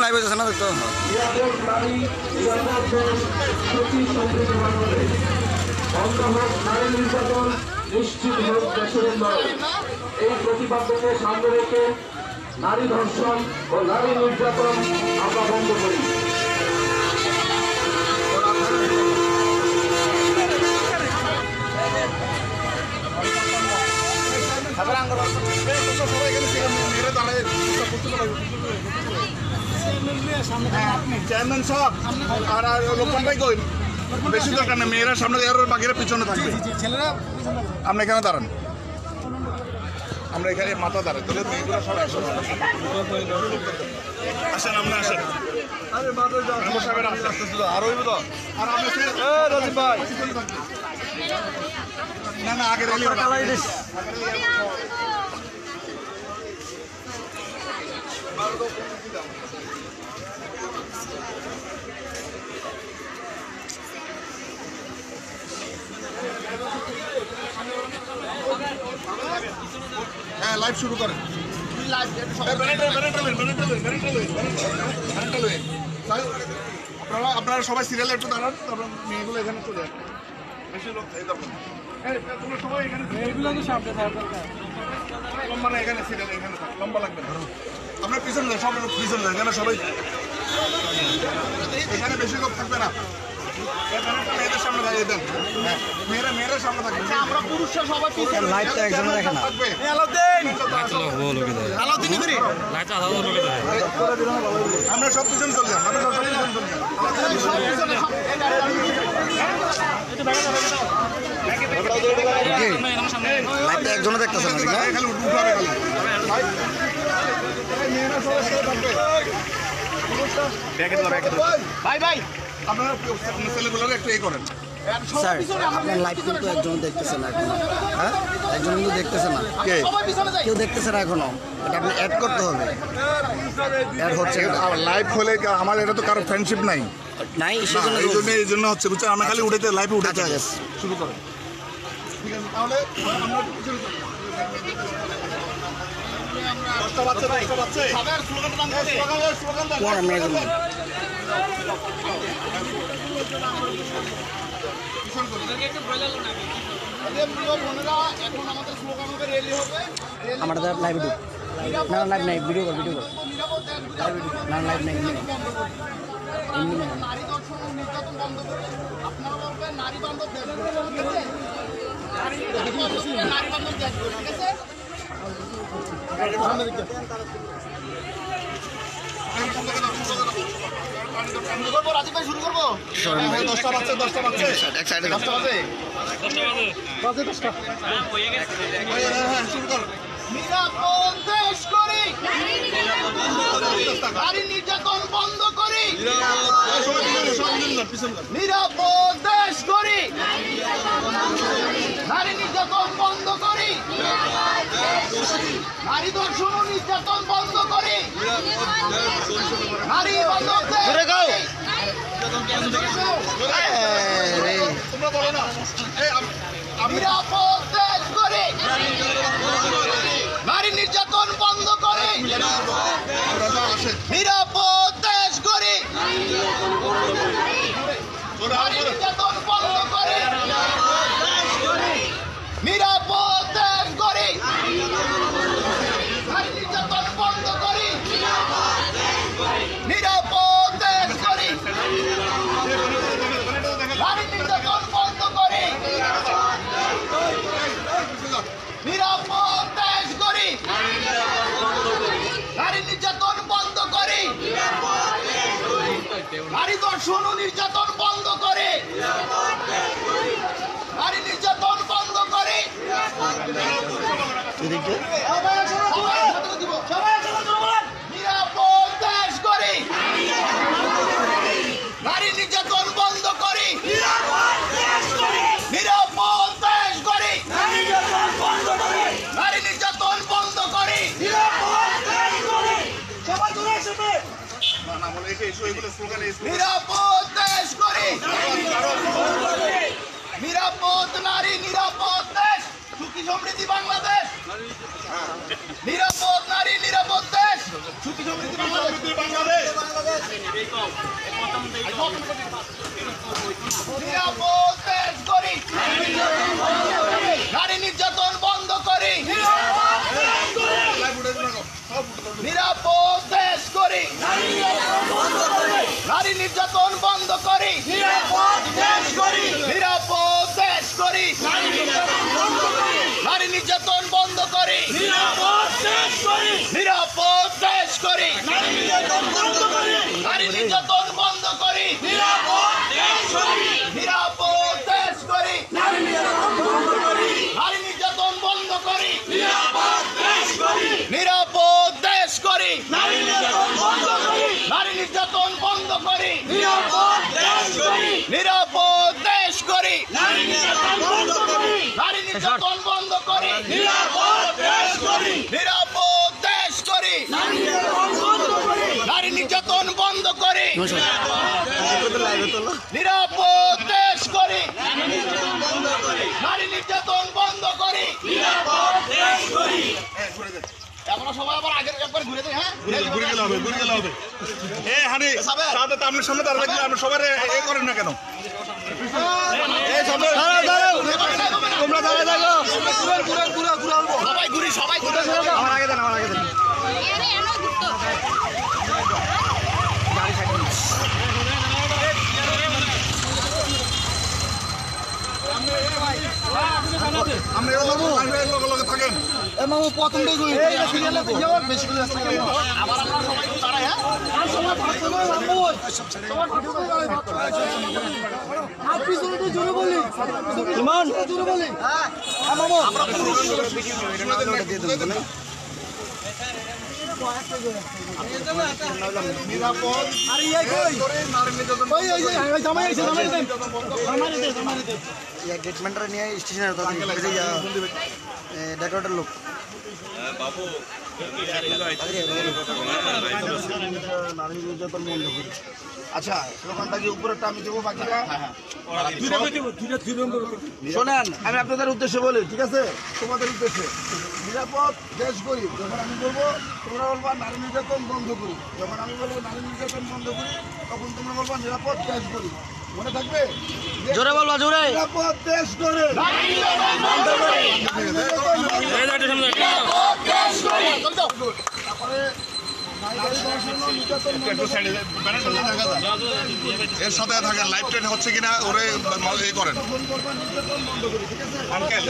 Live হয়েছে না দেখতো নিশ্চিত হোক দেশের উন্নয়ন। এই প্রতিপাদ্যকে সামনে রেখে নারী ধর্ষণ ও নারী নির্যাতন আমরা বন্ধ করি। চেয়ারম্যান সাহেব আর লোকমান ভাই কই বেশি দরকার নেই, মেয়েরা সামনে বাকিরা পিছনে থাকবে। আমরা এখানে দাঁড়ান, আমরা এখানে মাথা দাঁড়াই, তাহলে মেয়েগুলো সব একসাথে আসেন। আমরা আসেন না না আগে হ্যাঁ লাইভ শুরু করেন। আপনারা সবাই সিরিয়ালে একটু দাঁড়ান, তারপর মেয়েগুলো এখানে চলে আসবে। বেশি লোক সবাই এখানে লম্বা না, এখানে সিরিয়ালে এখানে লম্বা লাগবে। আপনার পিছনে যায়, সব লোক পিছনে যায়, এখানে সবাই এখানে বেশি লোক থাকবে না। মেয়েদের সামনে দাঁড়িয়ে দেন, মেয়েরা সামনে থাকবে। আমরা পুরুষরা সবাই লাইভটা একজন দেখে না আমরা সব পিছনে চলে যান, আমরা সব পিছনে চলে যান। লাইভটা একজন দেখতেছে না খালি উঠাবে, খালি মেয়েরা সবাই থাকবে। ভাই ভাই আপনারা ছেলেগুলোর একটু এই করেন। স্যার আপনার লাইভ কিন্তু একজন দেখতেছে না এখনো। হ্যাঁ একজন কিন্তু দেখতেছে না, কেউ দেখতেছে না এখনো। এটা আপনি অ্যাড করতে হবে, অ্যাড হচ্ছে লাইভ হলে আমার এটা তো কারো ফ্রেন্ডশিপ নাই নাই, এই জন্য হচ্ছে বুঝছেন। আমরা খালি উঠেতে লাইভে উঠেতে শুরু করেন, ঠিক আছে? তাহলে আমরা আমাদের লাইভ ঢুক না, লাইভ নাই, ভিডিও কর না, লাইভ নাই। নারী দর্শন ও নির্যাতন বন্ধ করে আপনারা বলবেন নারী বান্ধব দেশ, ঠিক আছে? নারী বান্ধব দেশ, ঠিক আছে? রাজীব ভাই শুরু করবো। 10টা বাচ্চা এক সাইডে 10টা শুরু কর। নিরাপদ দেশ করি, নারী নির্যাতন বন্ধ করি, নিরাপদ দেশ করি, নারী নির্যাতন বন্ধ করি, নারী ধর্ষণ ও নির্যাতন বন্ধ করি, নারী বান্ধব দেশ করি। নিরাপদ দেশ করি, নারী নির্যাতন বন্ধ করি, নিরাপদ দেশ করি, নারী নির্যাতন বন্ধ করি, নিরাপদ দেশ করি, নারী নির্যাতন বন্ধ করি, নিরাপদ দেশ করি, নারী নির্যাতন বন্ধ করি, নিরাপদ দেশ করি, নারী নির্যাতন বন্ধ করি, নারী ধর্ষণ ও নির্যাতন বন্ধ করে, নারী নির্যাতন বন্ধ করে, নিরাপদ দেশ করি, নারী নির্যাতন বন্ধ করি, নিরাপদ দেশ করি, নারী নির্যাতন বন্ধ করি, নিরাপদ দেশ করি, নিরাপদ নারী, নিরাপদ দেশ, সুখী সমৃদ্ধি বাংলাদেশ, নিরাপদ নারী, নিরাপদ দেশ, সুখী সমৃদ্ধি বাংলাদেশ। নিরাপদ দেশ করি, নারী নির্যাতন বন্ধ করি, নিরাপদ দেশ করি, নারী নির্যাতন বন্ধ করি, নিরাপদ দেশ করি, নিরাপদ দেশ করি, নারী নির্যাতন বন্ধ করি, নিরাপদ দেশ করি, নিরাপদ দেশ করি, নারী নির্যাতন বন্ধ করি, নারী নির্যাতন বন্ধ করি, নিরাপদ দেশ করি, নিরাপদ দেশ করি, নারী নির্যাতন বন্ধ করি, নারী নির্যাতন বন্ধ করি, নিরাপদ দেশ করি, নিরাপদ দেশ করি, নারী নির্যাতন বন্ধ করি, নারী নির্যাতন বন্ধ করি, নিরাপদ দেশ করি, নিরাপদ দেশ করি, নারী নির্যাতন বন্ধ করি, নারী নির্যাতন বন্ধ করি, নিরাপদ দেশ করি, নিরাপদ দেশ করি, নারী নির্যাতন বন্ধ করি, নারী নির্যাতন বন্ধ করি, নিরাপদ দেশ করি, নারী নির্যাতন বন্ধ করি, নিরাপদ দেশ করি। আমরা সবাই আবার আগের একবার ঘুরে দেই, হ্যাঁ ঘুরে গেলে হবে এই হানি সাথে তো আপনার সামনে দাঁড়িয়ে রাখলে আপনি সবাই এ করেন না কেন? তোমরা দাঁড়িয়ে থাকো, সবাই ঘুরি, সবাই ঘুরে আমার আগে দেন। আমরা লগে থাকেন। মামু প্রথমটাই করি বেশি করে আবার আমরা সবাই একটু দাঁড়াই, হ্যাঁ নিরাপদ ট্রিটমেন্টটা নিয়ে স্টেশনে ডেকোরেটর লোক আচ্ছা স্লোগানটা কি উপরেরটা আমি দেবো, বাকিটা শোনেন, আমি আপনাদের উদ্দেশ্যে বলি, ঠিক আছে? তোমাদের উদ্দেশ্যে নিরাপদ দেশ করি। যখন আমি বলবো তোমরা বলবা নারী নির্যাতন বন্ধ করি, যখন আমি বলবো নারী নির্যাতন বন্ধ করি তখন তোমরা বলবা নিরাপদ দেশ করি। মনে থাকবে? জোরে বলবা, জোরে। নিরাপদ দেশ করে এর সাথে থাকেন, লাইভ ট্রেন হচ্ছে কিনা ওরে এই করেন।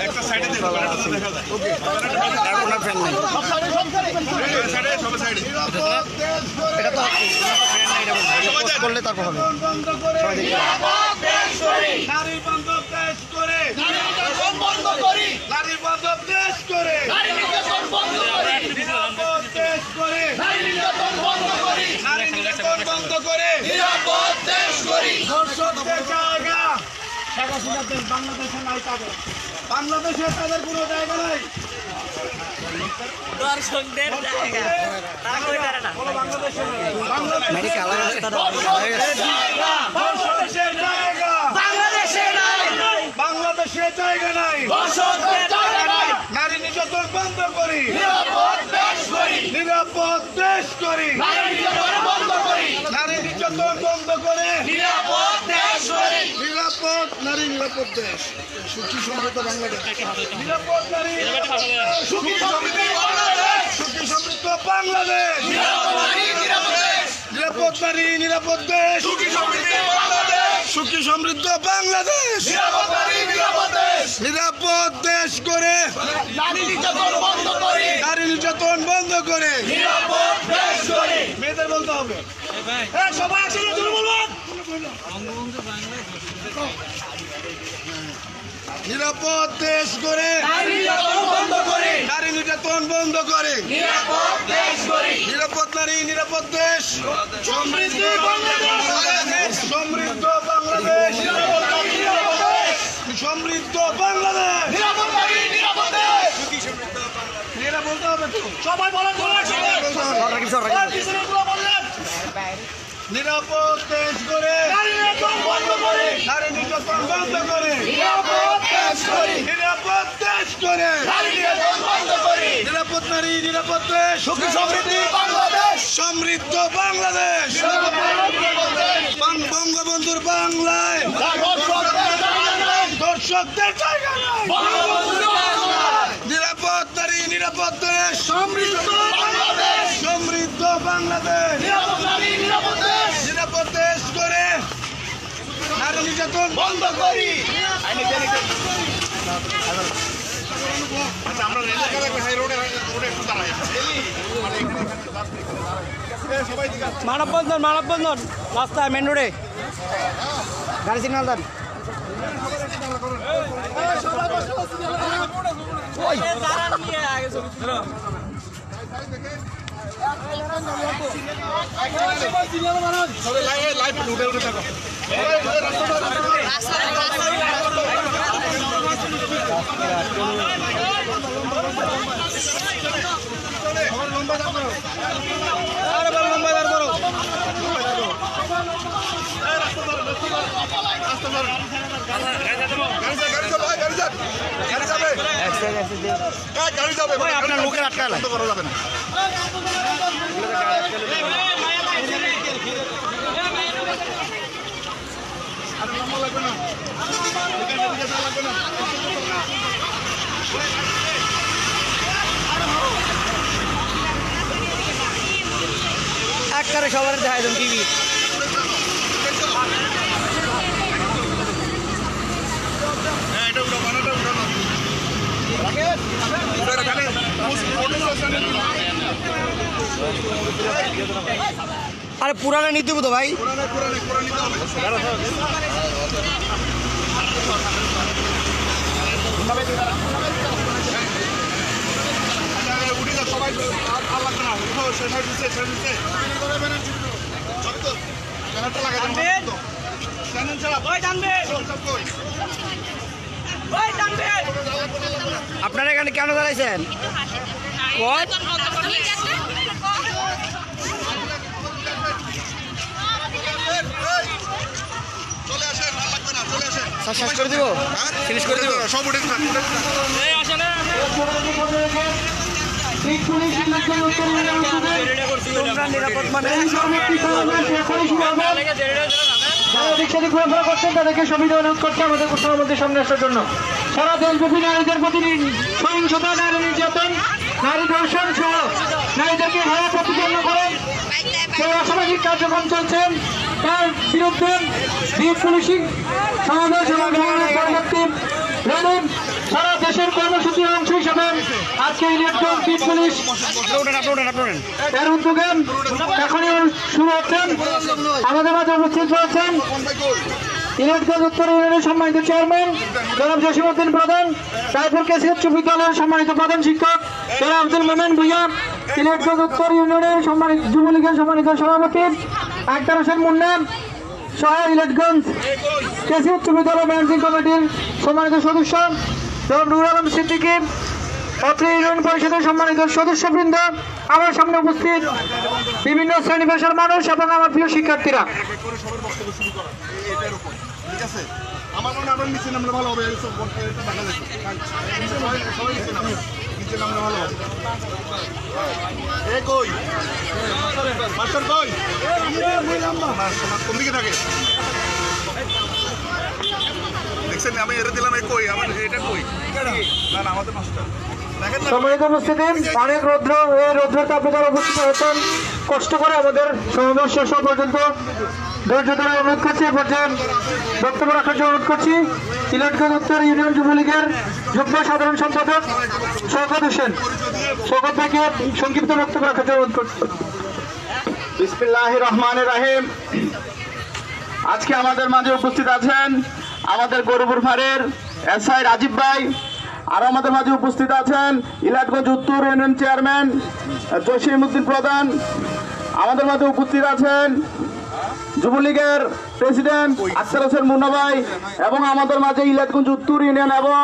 একটা সাইডে দেখা যায়, ওনার ফ্রেন্ড নাই, সব সাইডে এটা তো করলে তারপর হবে। সবাই দেখতে নারী বান্ধব দেশ করে, নারী নির্যাতন বন্ধ করি, নারী বান্ধব দেশ করে, নারী নির্যাতন বন্ধ করি, নিরাপদ দেশ করে, নারী নির্যাতন বন্ধ করি, নারী নির্যাতন বন্ধ করে, নিরাপদ দেশ করি। ধর্ষকদের জায়গা বাংলাদেশে নাই, তাদের বাংলাদেশে তাদের কোনো জায়গা নাই। দর্শকদের জায়গা কোনো বাংলাদেশে নেই। মেডিকেল বাংলাদেশের জায়গা বাংলাদেশে নাই, বাংলাদেশে জায়গা নাই। দর্শকদের জায়গা নাই, নারী নির্যাতন বন্ধ করি, নিরাপদ দেশ করি, নিরাপদ দেশ করি, নারী নির্যাতন বন্ধ করি, নারী নির্যাতন বন্ধ করে, নিরাপদ দেশ করি, নিরাপদ নারী, নিরাপদ দেশ, সুখী সমৃদ্ধ বাংলাদেশ, নিরাপদ নারী, সুখী সমৃদ্ধ বাংলাদেশ, সুখী সমৃদ্ধ বাংলাদেশ, নিরাপদ নারী, নিরাপদ দেশ, নিরাপদ নারী, নিরাপদ দেশ, সুখী সমৃদ্ধ বাংলাদেশ, সুখী সমৃদ্ধ বাংলাদেশ, নিরাপদ নারী, নিরাপদ দেশ, নিরাপদ দেশ করে, নারী নির্যাতন বন্ধ করি, নারী নির্যাতন বন্ধ করে, নিরাপদ দেশ করি। মেয়েদের বলতে হবে। সবাই একসাথে জোরে বলুন। নিরাপদ দেশ করে, নারী নির্যাতন বন্ধ করি, নারী নির্যাতন বন্ধ করে, নিরাপদ দেশ করি, নিরাপদ নারী, নিরাপদ দেশ, সমৃদ্ধ বাংলাদেশ, সমৃদ্ধ বাংলাদেশ, নিরাপদ নারী, নিরাপদ দেশ, সমৃদ্ধ বাংলাদেশ, নিরাপদ নারী, নিরাপদ দেশ। মেয়েরা বলতে হবে তো। সবাই বলেন, বলেন, সবাই। পিছনে গুলো বললেন। নিরাপদ দেশ করে, নারী নির্যাতন বন্ধ করি, নারী নির্যাতন বন্ধ করে, নিরাপদ দেশ করি, নিরাপদ দেশ করে, নারী নির্যাতন বন্ধ করি, নিরাপদ নারী, নিরাপদ দেশ, সুখী সমৃদ্ধ বাংলাদেশ, সমৃদ্ধ বাংলাদেশ, নিরাপদ নারী, বঙ্গবন্ধুর বাংলায় দর্শকদের জায়গা নাই। নিরাপদ নারী, নিরাপদ দেশ, সমৃদ্ধ বাংলাদেশ, সমৃদ্ধ বাংলাদেশ, নিরাপদ দেশ করে নারী নির্যাতন বন্ধ করি। আমরা হাই রোডে একটু দাঁড়াই। মানববন্ধন রাস্তায় মেন রোডে গাড়ি সিগন্যাল দেন। লাইভ উঠে উঠে থাকো। আপনার লোকের আটকালে করা যাবে না। একবারে সবার দেখাই দেন টিভি। আরে পুরানা নিতে হবে তো ভাই। সবাই আপনারা এখানে কেন দাঁড়াইছেন? চলে আসেন, ভালো লাগবে না, চলে আসেন। শেষ করে দিব, ফিনিশ করে দিব। সব উঠে থাক, নিরাপদ মানে ঘোরাফেরা করছেন তাদেরকে সুবিধা অনুরোধ করছে আমাদের কোথাও মধ্যে সামনে আসার জন্য। সারা দেশব্যাপী নারীদের প্রতি সহিংসতা, নারী নির্যাতন, নারী ধর্ষণ সহ নারীদেরকে হারা প্রতিপন্ন করেন যে অসামাজিক কার্যক্রম চলছেন তার বিরুদ্ধে বীর পুলিশিং সমাবেশ এবং পরবর্তী র্যালি সারা দেশের কর্মসূচির অংশ হিসাবে আজকে ইলেকট্রন বীর পুলিশ এর উদ্যোগে এখনই শুরু হচ্ছেন। আমাদের মাঝে উপস্থিত রয়েছেন ইলেকট্রন উত্তর ইউনিয়নের সম্মানিত চেয়ারম্যান জনাব জসিমউদ্দিন প্রধান, রায়পুর কেসি উচ্চ বিদ্যালয়ের সম্মানিত প্রধান শিক্ষক জনাব আব্দুল মোমেন ভূঁইয়া, ইলেকট্রন উত্তর ইউনিয়নের সম্মানিত যুবলীগের সম্মানিত সভাপতি আক্তার হোসেন মুন্না সহ ইলেটগঞ্জ কেসি উচ্চ বিদ্যালয় ম্যানেজিং কমিটির সম্মানিত সদস্য জনাব নুরুল আলম সিদ্দিকী, অত্র ইউনিয়ন পরিষদের সম্মানিত সদস্যবৃন্দ, আমার সামনে উপস্থিত বিভিন্ন শ্রেণী পেশার মানুষ এবং আমার প্রিয় শিক্ষার্থীরা। ঠিক আছে? আমার মনে হয় আমরা নিচে নামলে ভালো হবে। এইসব এটা দেখা যাচ্ছে সবাই নিচে নামলে ভালো হবে। কই মাস্টার কই? কোন দিকে থাকে দেখছেন? আমি এটা দিলাম কই, আমার এটা কই? না না, আমাদের মাস্টার সম্মানিত উপস্থিতি, অনেক রৌদ্র, এই রৌদ্রের তাপে যারা উপস্থিত হয়েছেন কষ্ট করে আমাদের সমাবেশ শেষ হওয়া পর্যন্ত ধৈর্য ধরে অনুরোধ করছি। এ পর্যায়ে বক্তব্য রাখার জন্য অনুরোধ করছি ইলেটগঞ্জ উত্তর ইউনিয়ন যুবলীগের যুগ্ম সাধারণ সম্পাদক শওকত হোসেন। শওকত ভাইকে সংক্ষিপ্ত বক্তব্য রাখার জন্য অনুরোধ করছি। বিসমিল্লাহির রহমানির রহিম। আজকে আমাদের মাঝে উপস্থিত আছেন আমাদের গরুপুর ফাঁড়ের এসআই রাজীব ভাই, আর আমাদের মাঝে উপস্থিত আছেন ইলাটগঞ্জ উত্তর ইউনিয়ন চেয়ারম্যান জসিমউদ্দিন প্রধান, আমাদের মাঝে উপস্থিত আছেন যুবলীগের প্রেসিডেন্ট আক্তার হোসেন মুন্না ভাই, এবং আমাদের মাঝে ইলাটগঞ্জ উত্তর ইউনিয়ন এবং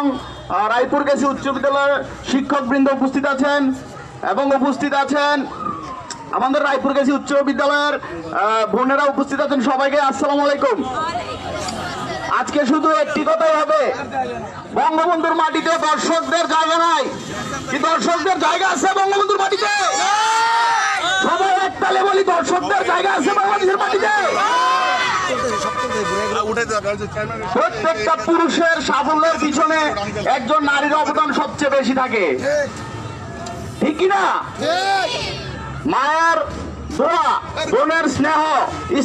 রায়পুর কেসি উচ্চ বিদ্যালয়ের শিক্ষকবৃন্দ উপস্থিত আছেন, এবং উপস্থিত আছেন আমাদের রায়পুর কেসি উচ্চ বিদ্যালয়ের বোনেরা উপস্থিত আছেন। সবাইকে আসসালামু আলাইকুম। আজকে শুধু একটি কথাই হবে, বঙ্গবন্ধুর মাটিতে দর্শকদের জায়গা নাই। কি দর্শকদের জায়গা আছে বঙ্গবন্ধুর মাটিতে? সবাই একতালে বলি, দর্শকদের জায়গা আছে বাংলাদেশের মাটিতে? প্রত্যেকটা পুরুষের সাফল্যের পিছনে একজন নারীর অবদান সবচেয়ে বেশি থাকে, ঠিক কিনা? মায়ের দোয়া, বোনের স্নেহ,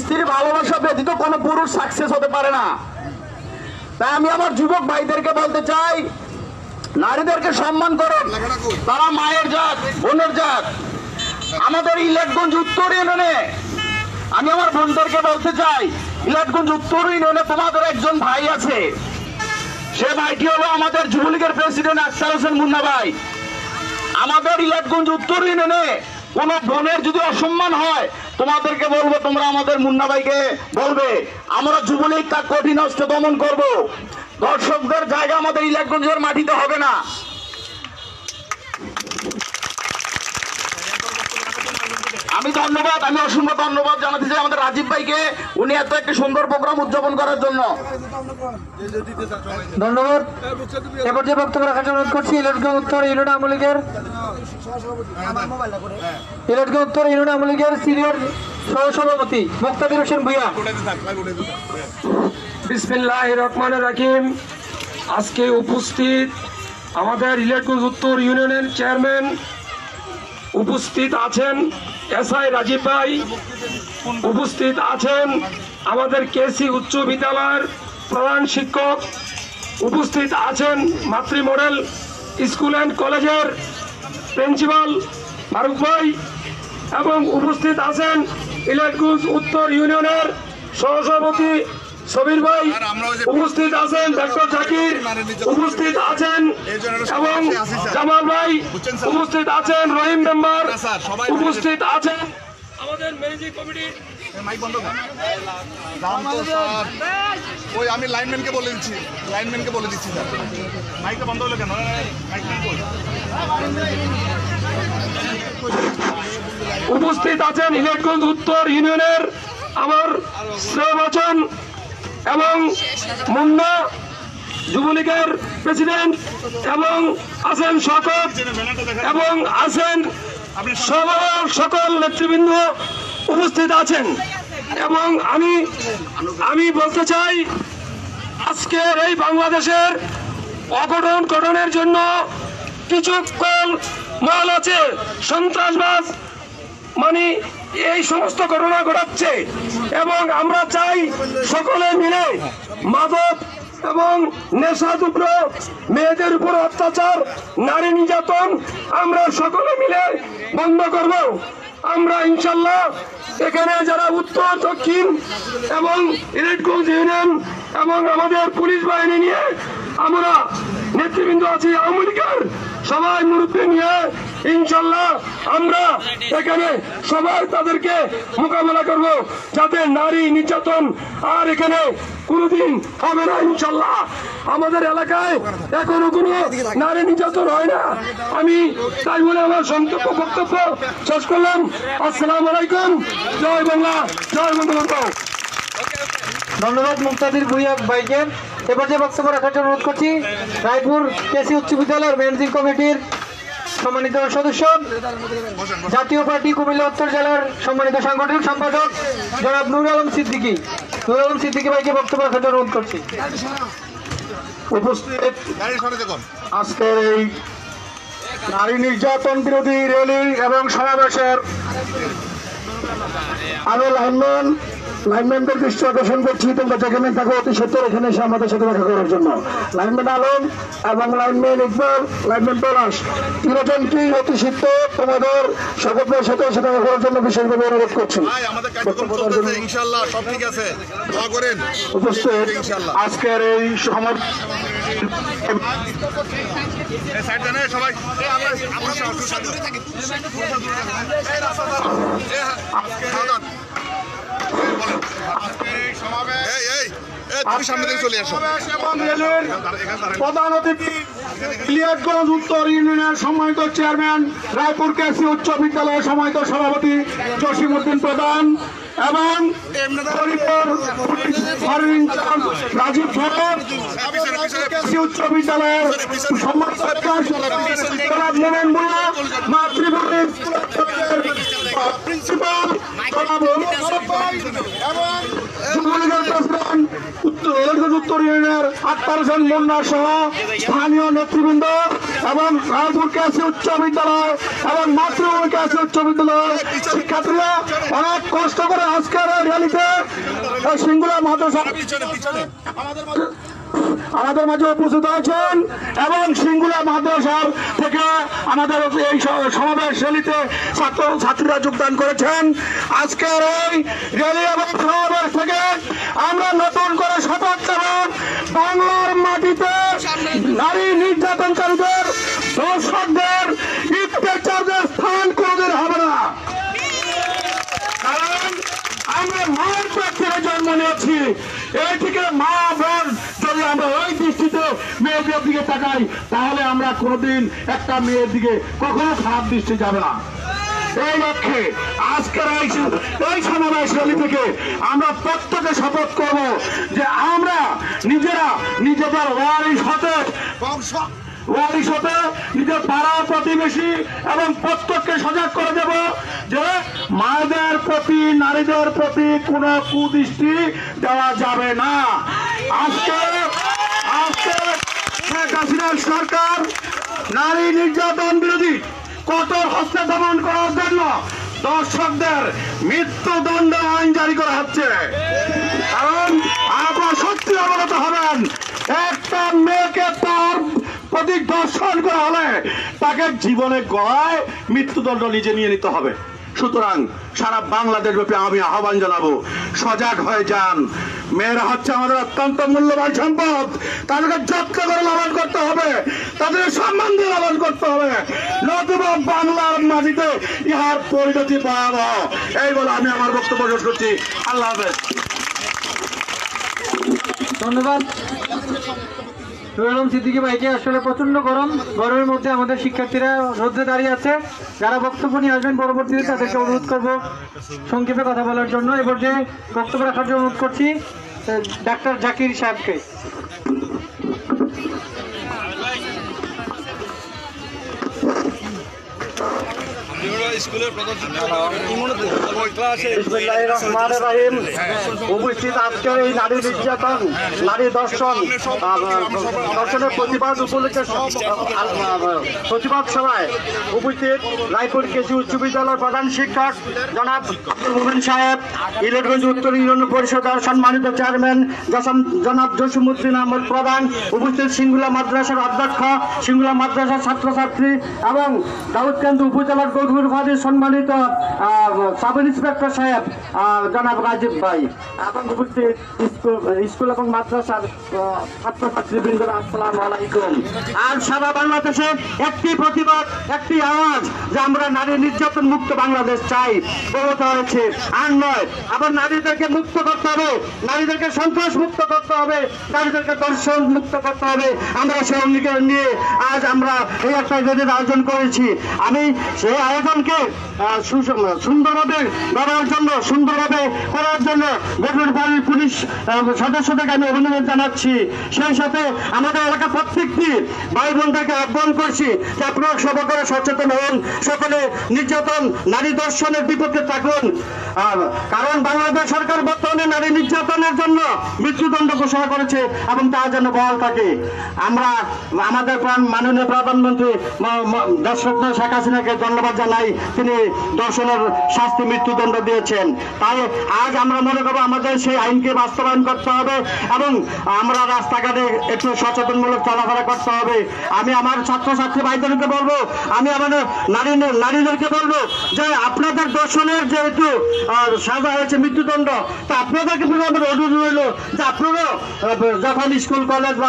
স্ত্রীর ভালোবাসা ব্যতীত কোনো পুরুষ সাকসেস হতে পারে না। তাই আমি আমার যুবক ভাইদেরকে বলতে চাই, নারীদেরকে সম্মান করুন, তারা মায়ের জাত, বোনের জাত। আমাদের ইলেটগঞ্জ উত্তর ইউনিয়নে আমি আমার বোনদেরকে বলতে চাই, ইলেটগঞ্জ উত্তর ইউনিয়নে তোমাদের একজন ভাই আছে, সে ভাইটি হলো আমাদের যুবলীগের প্রেসিডেন্ট আখতার হোসেন মুন্না ভাই। আমাদের ইলেটগঞ্জ উত্তর ইউনিয়নে কোন বোনের যদি অসম্মান হয়, তোমাদেরকে বলবো, তোমরা আমাদের মুন্না ভাইকে বলবে, আমরা যুবলীগ তার কঠিন হস্তে দমন করব। দর্শকদের জায়গা আমাদের ইলেটগঞ্জের মাটিতে হবে না। আমি অসংখ্য ধন্যবাদ জানাতে চাই আমাদের রাজীব ভাইকে, উনি এত একটি সুন্দর প্রোগ্রাম উদযাপন করার জন্য। ধন্যবাদ। এবার যে বক্তব্য রাখার জন্য অনুরোধ করছি ইলেটগঞ্জ উত্তর ইউনিয়ন আওয়ামী লীগের সিনিয়র সহসভাপতি মুক্তাদির হোসেন ভূঁইয়া। বিসমিল্লাহির রহমানির রহিম। আজকে উপস্থিত আমাদের ইলেটগঞ্জ উত্তর ইউনিয়নের চেয়ারম্যান, উপস্থিত আছেন এসআই রাজীব ভাই, উপস্থিত আছেন আমাদের কেসি উচ্চ বিদ্যালয়ের প্রধান শিক্ষক, উপস্থিত আছেন মাতৃ মডেল স্কুল অ্যান্ড কলেজের প্রিন্সিপাল ফারুক ভাই, এবং উপস্থিত আছেন ইলেটগঞ্জ উত্তর ইউনিয়নের সহসভাপতি সবির ভাই, উপস্থিত আছেন ডক্টর জাকির, উপস্থিত আছেন এবং জামাল ভাই, উপস্থিত আছেন রহিম মেম্বার, উপস্থিত আছেন আমাদের ম্যানেজিং কমিটির আমি লাইনম্যানকে বলে দিচ্ছি, স্যার মাইকটা বন্ধ হলো কেন? উপস্থিত আছেন ইলেটগঞ্জ উত্তর ইউনিয়নের আমার শ্রেয়ভাজন এবং মুন্না যুবলীগের প্রেসিডেন্ট, এবং আছেন শওকত, এবং আছেন সকল নেতৃবৃন্দ উপস্থিত আছেন। এবং আমি বলতে চাই, আজকের এই বাংলাদেশের অঘটন ঘটনের জন্য কিছু মহল আছে, সন্ত্রাসবাদ মানে এই সমস্ত ঘটনা ঘটাচ্ছে, এবং আমরা চাই সকলে মিলে মাদক এবং নেশাদ্রব্য, মেয়েদের উপর অত্যাচার, নারী নির্যাতন আমরা সকলে মিলে বন্ধ করব। আমরা ইনশাল্লাহ এখানে যারা উত্তর দক্ষিণ এবং ইলেটগঞ্জ ইউনিয়ন এবং আমাদের পুলিশ বাহিনী নিয়ে আমরা নেতৃবৃন্দ আছি, আওয়ামী লীগের সবাই মুরব্বী নিয়ে ইনশাল্লাহ আমরা এখানে সবাই তাদেরকে মোকাবেলা করব, যাতে নারী নির্যাতন আর এখানে কোনোদিন হবে না ইনশাল্লাহ। আমাদের এলাকায় এখনো কোনো নারী নির্যাতন হয় না। আমি তাই বলে আমার বক্তব্য শেষ করলাম। আসসালামু আলাইকুম, জয় বাংলা, জয় বঙ্গবন্ধু। ধন্যবাদ মুক্তাদির ভূঁইয়া ভাইকে। এবার যে বক্তব্য রাখার জন্য অনুরোধ করছি রায়পুর কেসি উচ্চ বিদ্যালয়ের ম্যানেজিং কমিটির সম্মানিত সদস্য, জাতীয় পার্টি কুমিল্লা উত্তর জেলার সম্মানিত সাংগঠনিক সম্পাদক জনাব নুর আলম সিদ্দিকী ভাইকে বক্তব্য রাখার জন্য অনুরোধ করছি। উপস্থিত আজকের এই নারী নির্যাতন বিরোধী র্যালি এবং সমাবেশের আমি লাইনম্যানদের দৃষ্টি আকর্ষণ করছি, তোমরা যেখানে থাকো অতি সত্তর এখানে এসে আমাদের সাথে দেখা করার জন্য। লাইনম্যান আলম এবং লাইনম্যান ইকবাল, লাইনম্যান পলাশ, তিনজনকেই অতি সত্তর তোমাদের সকলের সাথে এসে দেখা করার জন্য বিশেষভাবে অনুরোধ করছি। উপস্থিত আজকের এই প্রধান অতিথি ইলিয়াসগঞ্জ উত্তর ইউনিয়নের সম্মানিত চেয়ারম্যান, রায়পুর কেসি উচ্চ বিদ্যালয়ের সম্মানিত সভাপতি জসিমউদ্দিন প্রধান এবং রাজীব সরকার, কেসি উচ্চ বিদ্যালয়ের সম্মানিত মোমেন ভূঁইয়া, মাতৃভূমির প্রিন্সিপাল যুবলীগের প্রেসিডেন্ট উত্তর ইউনিয়নের আক্তার হোসেন মুন্না সহ স্থানীয় নেতৃবৃন্দ এবং রায়পুর কেসি উচ্চ বিদ্যালয় এবং মাতৃভূমি কেসি উচ্চ বিদ্যালয় শিক্ষার্থীরা অনেক কষ্ট করে আজকের র্যালিতে সিঙ্গুলা মাদ্রাসা আমাদের মাঝে উপস্থিত হয়েছেন এবং সিঙ্গুলা মাদ্রাসার থেকে আমাদের এই সমাবেশ র্যালিতে ছাত্রীরা যোগদান করেছেন। আজকের এই র্যালি এবং সমাবেশ থেকে আমরা নতুন করে শপথ নেব, বাংলার মাটিতে নারী নির্যাতনকারীদের দর্শকদের ইনচার্জের স্থান কোনোদিন হবে না। কারণ আমরা মায়ের পেট থেকে জন্ম নিয়েছি, এই থেকে মা বোন যদি আমরা ওই দৃষ্টিতে মেয়েদের দিকে তাকাই তাহলে আমরা কোনোদিন একটা মেয়ের দিকে কখনো খারাপ দৃষ্টি যাবে না। এই লক্ষ্যে আজকের এই সমাবেশ র্যালি থেকে আমরা প্রত্যেকে শপথ করব যে আমরা নিজেরা নিজেদের ওয়ারিশ হতে নিজের পাড়া প্রতিবেশী এবং প্রত্যেককে সজাগ করে দেব যে মায়েদের প্রতি নারীদের প্রতি কোনো কুদৃষ্টি দেওয়া যাবে না। আজকে শেখ হাসিনার সরকার নারী নির্যাতন বিরোধী কঠোর হস্তে দমন করার জন্য দর্শকদের মৃত্যুদণ্ড আইন জারি করা হচ্ছে। কারণ আপনারা সত্যি অবগত হবেন, একটা মেয়েকে তার প্রতি দর্শন করা হলে তাকে জীবনে গড়ায় মৃত্যুদণ্ড নিজে নিয়ে নিতে হবে। সুতরাং সারা বাংলাদেশ ব্যাপী আমি আহ্বান জানাবো, সজাগ হয়ে যান। মেয়েরা হচ্ছে আমাদের অত্যন্ত মূল্যবান সম্পদ, তাদেরকে যত্ন করে লালন করতে হবে, তাদের সম্মান দিয়ে লালন করতে হবে, নতুবা বাংলার মাটিতে ইহার পরিণতি ভয়াবহ। এই বলে আমি আমার বক্তব্য শেষ করছি। আল্লাহ হাফেজ। ধন্যবাদ রুহুল সিদ্দিকী ভাইকে। আসলে প্রচন্ড গরমের মধ্যে আমাদের শিক্ষার্থীরা রোদে দাঁড়িয়ে আছে, যারা বক্তব্য নিয়ে আসবেন পরবর্তীতে তাদেরকে অনুরোধ করব সংক্ষেপে কথা বলার জন্য। এ পর্যায়ে বক্তব্য রাখার জন্য অনুরোধ করছি ডাক্তার জাকির সাহেবকে। উপস্থিত আজকের এই নারী নির্যাতন নারী দর্শনের প্রতিবাদ উপলক্ষে প্রতিবাদ সভায় উপস্থিত রায়পুর কেসি উচ্চ বিদ্যালয়ের প্রধান শিক্ষক জনাব আব্দুল মোমেন সাহেব, ইলেটগঞ্জ উত্তর ইউনিয়ন পরিষদের সম্মানিত চেয়ারম্যান জনাব জসিমউদ্দিন আহমদ প্রধান, উপস্থিত সিঙ্গুলা মাদ্রাসার অধ্যক্ষ, সিঙ্গুলা মাদ্রাসার ছাত্রছাত্রী এবং দাউদকান্দি উপজেলার গৌরবুর ফাঁদের সম্মানিত সাব ইন্সপেক্টর সাহেব জনাব রাজীব ভাই এবং উপস্থিত স্কুল এবং মাদ্রাসার ছাত্রছাত্রীবৃন্দ, আসসালামু আলাইকুম। আর সারা বাংলাদেশে একটি প্রতিবাদ, একটি আওয়াজ যে আমরা নারী নির্যাতন মুক্ত বাংলাদেশ চাই, বলতে হয়েছে আর নয়। আবার নারীদেরকে মুক্ত করতে হবে, নারীদেরকে সন্ত্রাস মুক্ত করতে হবে, নারীদেরকে দর্শন মুক্ত করতে হবে। আমরা সেই অঙ্গীকার নিয়ে আজ আমরা এই একটা র্যালির আয়োজন করেছি। আমি সেই আয়োজনকে সুন্দরভাবে করার জন্য বেগুনবাড়ির পুলিশ সদস্যদেরকে আমি অভিনন্দন জানাচ্ছি। সেই সাথে আমাদের এলাকা প্রত্যেকটি ভাই বোনদেরকে আহ্বান করছি যে আপনারা সবাই করে সচেতন হন, সকলে নির্যাতন নারী দর্শনের বিপক্ষে থাকুন। কারণ বাংলাদেশ সরকার বর্তমানে নারী নির্যাতনের জন্য মৃত্যুদণ্ড ঘোষণা করেছে এবং তা যেন বহাল থাকে। আমরা আমাদের মাননীয় প্রধানমন্ত্রী দেশরত্ন শেখ হাসিনাকে ধন্যবাদ জানাই, তিনি দর্শনের শাস্তি মৃত্যুদণ্ড দিয়েছেন। তাই আজ আমরা মনে করবো আমাদের সেই আইনকে বাস্তবায়ন করতে হবে এবং আমরা রাস্তাঘাটে একটু সচেতনমূলক চলাফেরা করতে হবে। আমি আমার ছাত্রছাত্রী ভাইদেরকে বলবো, আমি আমাদের নারীদেরকে বলবো যে আপনাদের দর্শনের যেহেতু সাজা হয়েছে মৃত্যুদণ্ড, তো আপনাদেরকে আমাদের অনুরোধ রইল যে আপনারা যখন স্কুল কলেজ বা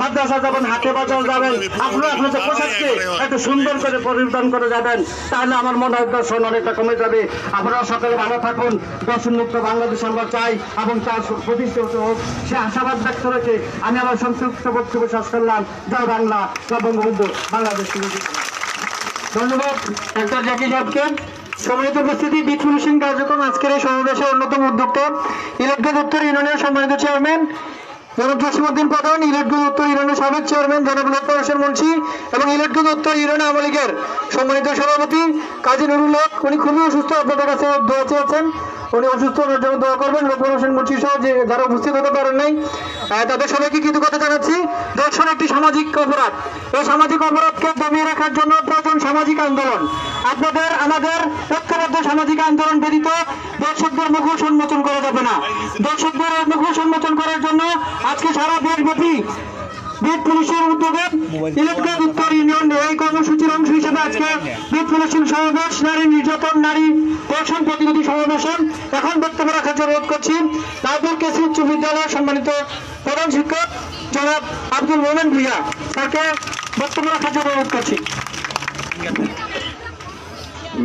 মাদ্রাসা যাবেন, হাটে বাজার যাবেন, আপনারা আপনাদের পোশাককে একটু সুন্দর করে পরিধান করে যাবেন, তাহলে আমার মনে হয় দর্শন অনেকটা কমে যাবে। আপনারা সকলে ভালো থাকুন, দর্শনমুক্ত বাংলাদেশ আমরা চাই এবং তার প্রতিষ্ঠিত হোক সে আশাবাদ ব্যক্ত রেখে আমি আমার সংক্ষিপ্ত বক্তব্য শেষ করলাম। জয় বাংলা, জয় বঙ্গবন্ধু, বাংলাদেশ। ধন্যবাদ ডাক্তার জাকির সাহেবকে। সম্মানিত উপস্থিতি, বিট ফিনিশিং কার্যক্রম আজকের এই সমাবেশের অন্যতম উদ্যোক্তা ইলেটগঞ্জ উত্তর ইউনিয়নের সম্মানিত চেয়ারম্যান জনাব জসিমউদ্দিন প্রধান, ইলেটগঞ্জ উত্তর ইউনিয়নের সাবেক চেয়ারম্যান জনাব লক্ষ্মণ হোসেন মুন্সি এবং ইলেটগঞ্জ উত্তর ইউনিয়ন আওয়ামী লীগের সম্মানিত সভাপতি কাজী নুরুল হক, উনি খুবই অসুস্থ, আপনাদের কাছে দোয়া চেয়েছেন। উনি অসুস্থ হওয়ার জন্য দোয়া করবেন। লোকমান হোসেন মুন্সি সহ যে যারা উপস্থিত হতে পারেন নাই তাদের সবাইকে কৃতজ্ঞতা জানাচ্ছি। দর্শন একটি সামাজিক অপরাধ, এই সামাজিক অপরাধকে দমিয়ে রাখার জন্য প্রয়োজন সামাজিক আন্দোলন। আপনাদের আমাদের ঐক্যবদ্ধ সামাজিক আন্দোলন ব্যতীত দর্শকদের মুখোশ উন্মোচন করা যাবে না। দর্শকদের মুখোশ উন্মোচন করার জন্য আজকে সারা দেশব্যাপী বিট পুলিশের উদ্যোগে ইলেকট্রিক উত্তর ইউনিয়ন এই কর্মসূচির অংশ হিসেবে আজকে বিট পুলিশের সমাবেশ, নারী নির্যাতন, নারী ধর্ষণ প্রতিরোধী সমাবেশে এখন বক্তব্য রাখার জন্য অনুরোধ করছি তারপর কেসি উচ্চ বিদ্যালয়ের সম্মানিত প্রধান শিক্ষক জনাব আব্দুল মোমেন ভুইয়া তাকে বক্তব্য রাখার জন্য অনুরোধ করছি।